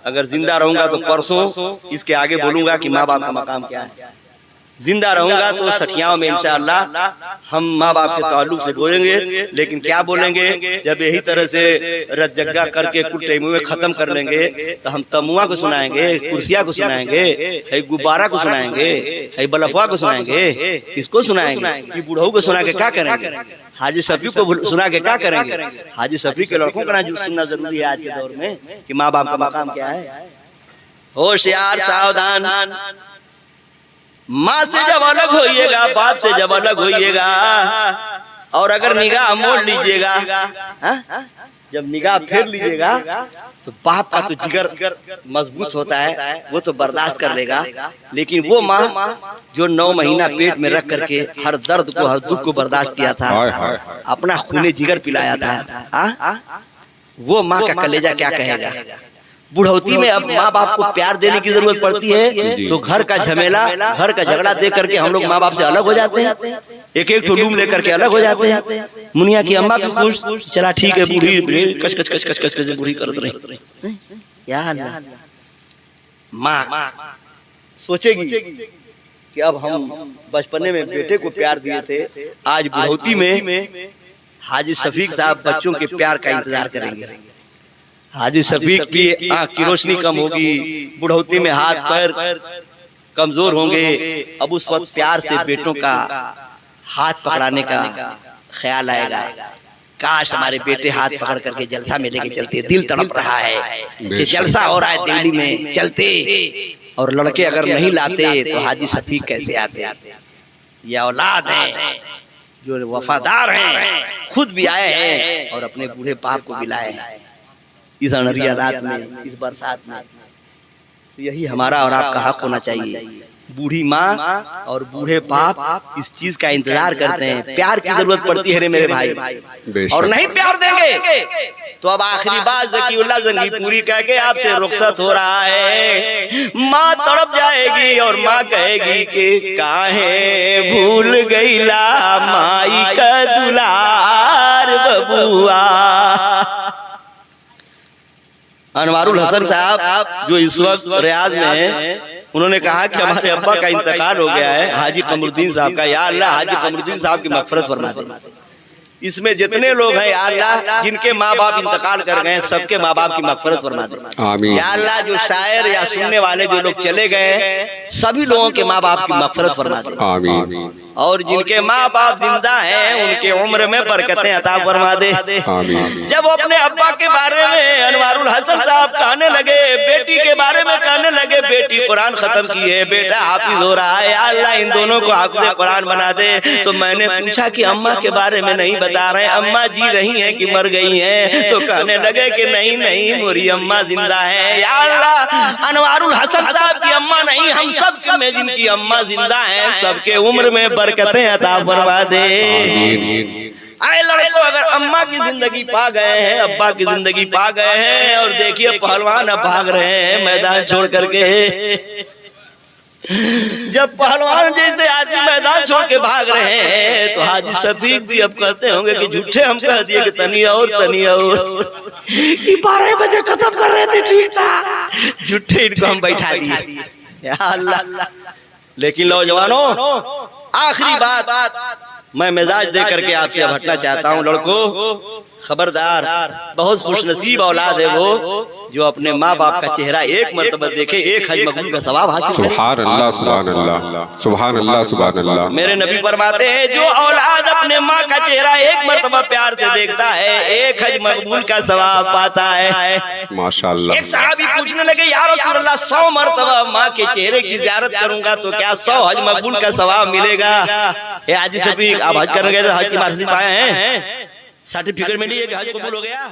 अगर जिंदा रहूंगा तो परसों इसके आगे बोलूंगा कि माँ बाप का मकाम क्या है। जिंदा रहूंगा तो सठियाओं में इंशाअल्लाह हम माँ बाप के ताल्लुक से बोलेंगे, लेकिन क्या बोलेंगे जब यही तरह से रज्जगा करके कुल टाइम में खत्म कर लेंगे तो हम तमुआ को सुनाएंगे, कुर्सिया को सुनाएंगे, है गुब्बारा को सुनाएंगे, है बलफवा को सुनाएंगे, किसको सुनाएंगे? कि बूढ़ऊ को सुना के क्या करेंगे? हाजी शफी को सुना के क्या करेंगे? हाजी शफी के लड़कों का जो सुनना जरूरी है आज के दौर में कि माँ बाप का मकाम क्या है। होशियार सावधान, माँ से जब अलग होइएगा, बाप से जब अलग होइएगा, और अगर निगाह मोड़ लीजिएगा, जब निगाह फेर लीजिएगा तो बाप का तो जिगर मजबूत होता है, वो तो बर्दाश्त कर लेगा। लेकिन वो माँ जो 9 महीना पेट में रख करके हर दर्द को, हर दुख को बर्दाश्त किया था, अपना खूने जिगर पिलाया था, वो माँ का कलेजा क्या कहेगा। बुढ़ौती में अब माँ बाप को प्यार देने की जरूरत पड़ती है, तो घर का झमेला, घर का झगड़ा देख करके हम लोग माँ बाप से अलग हो जाते हैं, एक एक रूम लेकर के अलग हो जाते हैं। मुनिया की अम्मा भी खुश, चला ठीक है, बूढ़ी कच कच कच कच कच कच बूढ़ी करत रही। यार माँ सोचेगी कि अब हम बचपने में बेटे को प्यार दिए थे, आज बुढ़ौती में हाजी शफीक साहब बच्चों के प्यार का इंतजार करेंगे। हाजी शफीक की आंख की रोशनी कम होगी, बुढ़ौती में हाथ पैर कमजोर होंगे, अब उस वक्त प्यार से बेटों का हाथ पकड़ाने का ख्याल आएगा। काश हमारे बेटे हाथ पकड़ करके जलसा में लेके चलते। दिल तड़प रहा है कि जलसा हो रहा है दिल्ली में, चलते। और लड़के अगर नहीं लाते तो हाजी शफीक कैसे आते। ये औलाद है जो वफादार हैं, खुद भी आए हैं और अपने बूढ़े बाप को भी लाए हैं इस अनहरिया रात में, इस बरसात में। तो यही हमारा और आपका हक होना चाहिए। बूढ़ी माँ और बूढ़े बाप इस चीज का इंतजार करते हैं। प्यार की जरूरत पड़ती है रे मेरे भाई, और नहीं प्यार देंगे तो अब आखिरी बात ज़कीउल्लाह जंगीपुरी कह के आपसे रुखसत हो रहा है। माँ तड़प जाएगी और माँ कहेगी कि काहे भूल गईला माई का दुलार बबुआ। अनवारुल हसन साहब जो इस वक्त रियाज में है, उन्होंने कहा कि हमारे अब्बा का इंतकाल हो गया है, हाजी कमरुद्दीन साहब का। या अल्लाह हाजी कमरुद्दीन साहब की मगफरत फरमा दे। इसमें जितने लोग हैं या अल्लाह जिनके माँ बाप इंतकाल कर गए, सबके माँ बाप की मगफरत फरमा दे। आमीन। या अल्लाह जो शायर या सुनने वाले जो लोग चले गए, सभी लोगों के माँ बाप की मगफरत फरमा दे। आमीन। और जिनके माँ बाप जिंदा हैं उनके उम्र में बरकतें अता फरमा दे। जब अपने अब्बा के बारे में अनवारुल हसन साहब कहने लगे, बेटी के बारे में कहने लगे, बेटी कुरान खत्म की है, बेटा हाफिज हो रहा है, अल्लाह इन दोनों को हाफिज कुरान बना दे। तो मैंने पूछा कि अम्मा के बारे में नहीं बता रहे, अम्मा जी रही हैं कि मर गई हैं? तो कहने लगे कि नहीं नहीं, मेरी अम्मा जिंदा है। या अल्लाह अनवारुल हसन साहब की अम्मा नहीं, हम सब में जिनकी अम्मा जिंदा है, सबके उम्र में बरकतें अता फरमा दे। आए लड़कों, अगर अम्मा की जिंदगी पा गए हैं, अब्बा की जिंदगी पा गए हैं, और देखिए पहलवान अब भाग रहे हैं मैदान छोड़ करके। जब पहलवान जैसे आदमी मैदान छोड़ के भाग रहे हैं, तो हाजी शफीक भी अब कहते होंगे कि झूठे हम कह दिए कि तनिया और 12 बजे खत्म कर रहे थे, ठीक था, झूठे इनको हम बैठा दिए। या अल्लाह। लेकिन नौजवानों, आखिरी बात मैं मिजाज दे करके आपसे अब हटना चाहता हूँ। लड़कों खबरदार, बहुत खुशनसीब औलाद है वो जो अपने माँ बाप का चेहरा एक मर्तबा देखे, एक हज मकबूल का सवाब हासिल करे। सुभान अल्लाह, सुभान अल्लाह, सुभान अल्लाह, सुभान अल्लाह। मेरे नबी फरमाते हैं, जो औलाद अपने माँ का चेहरा एक मर्तबा प्यार से देखता है, एक हज मकबूल का सवाब पाता है। माशाअल्लाह। एक सहाबी पूछने लगे, या रसूल अल्लाह 100 मर्तबा माँ के चेहरे की ज़ियारत करूंगा तो क्या 100 हज मकबूल का सवाब मिलेगा? हाजी शफीक, आप हज करने गए थे, हज की मार्कशीट पाए हैं, सर्टिफिकेट मिली है कि हज कबूल हो गया?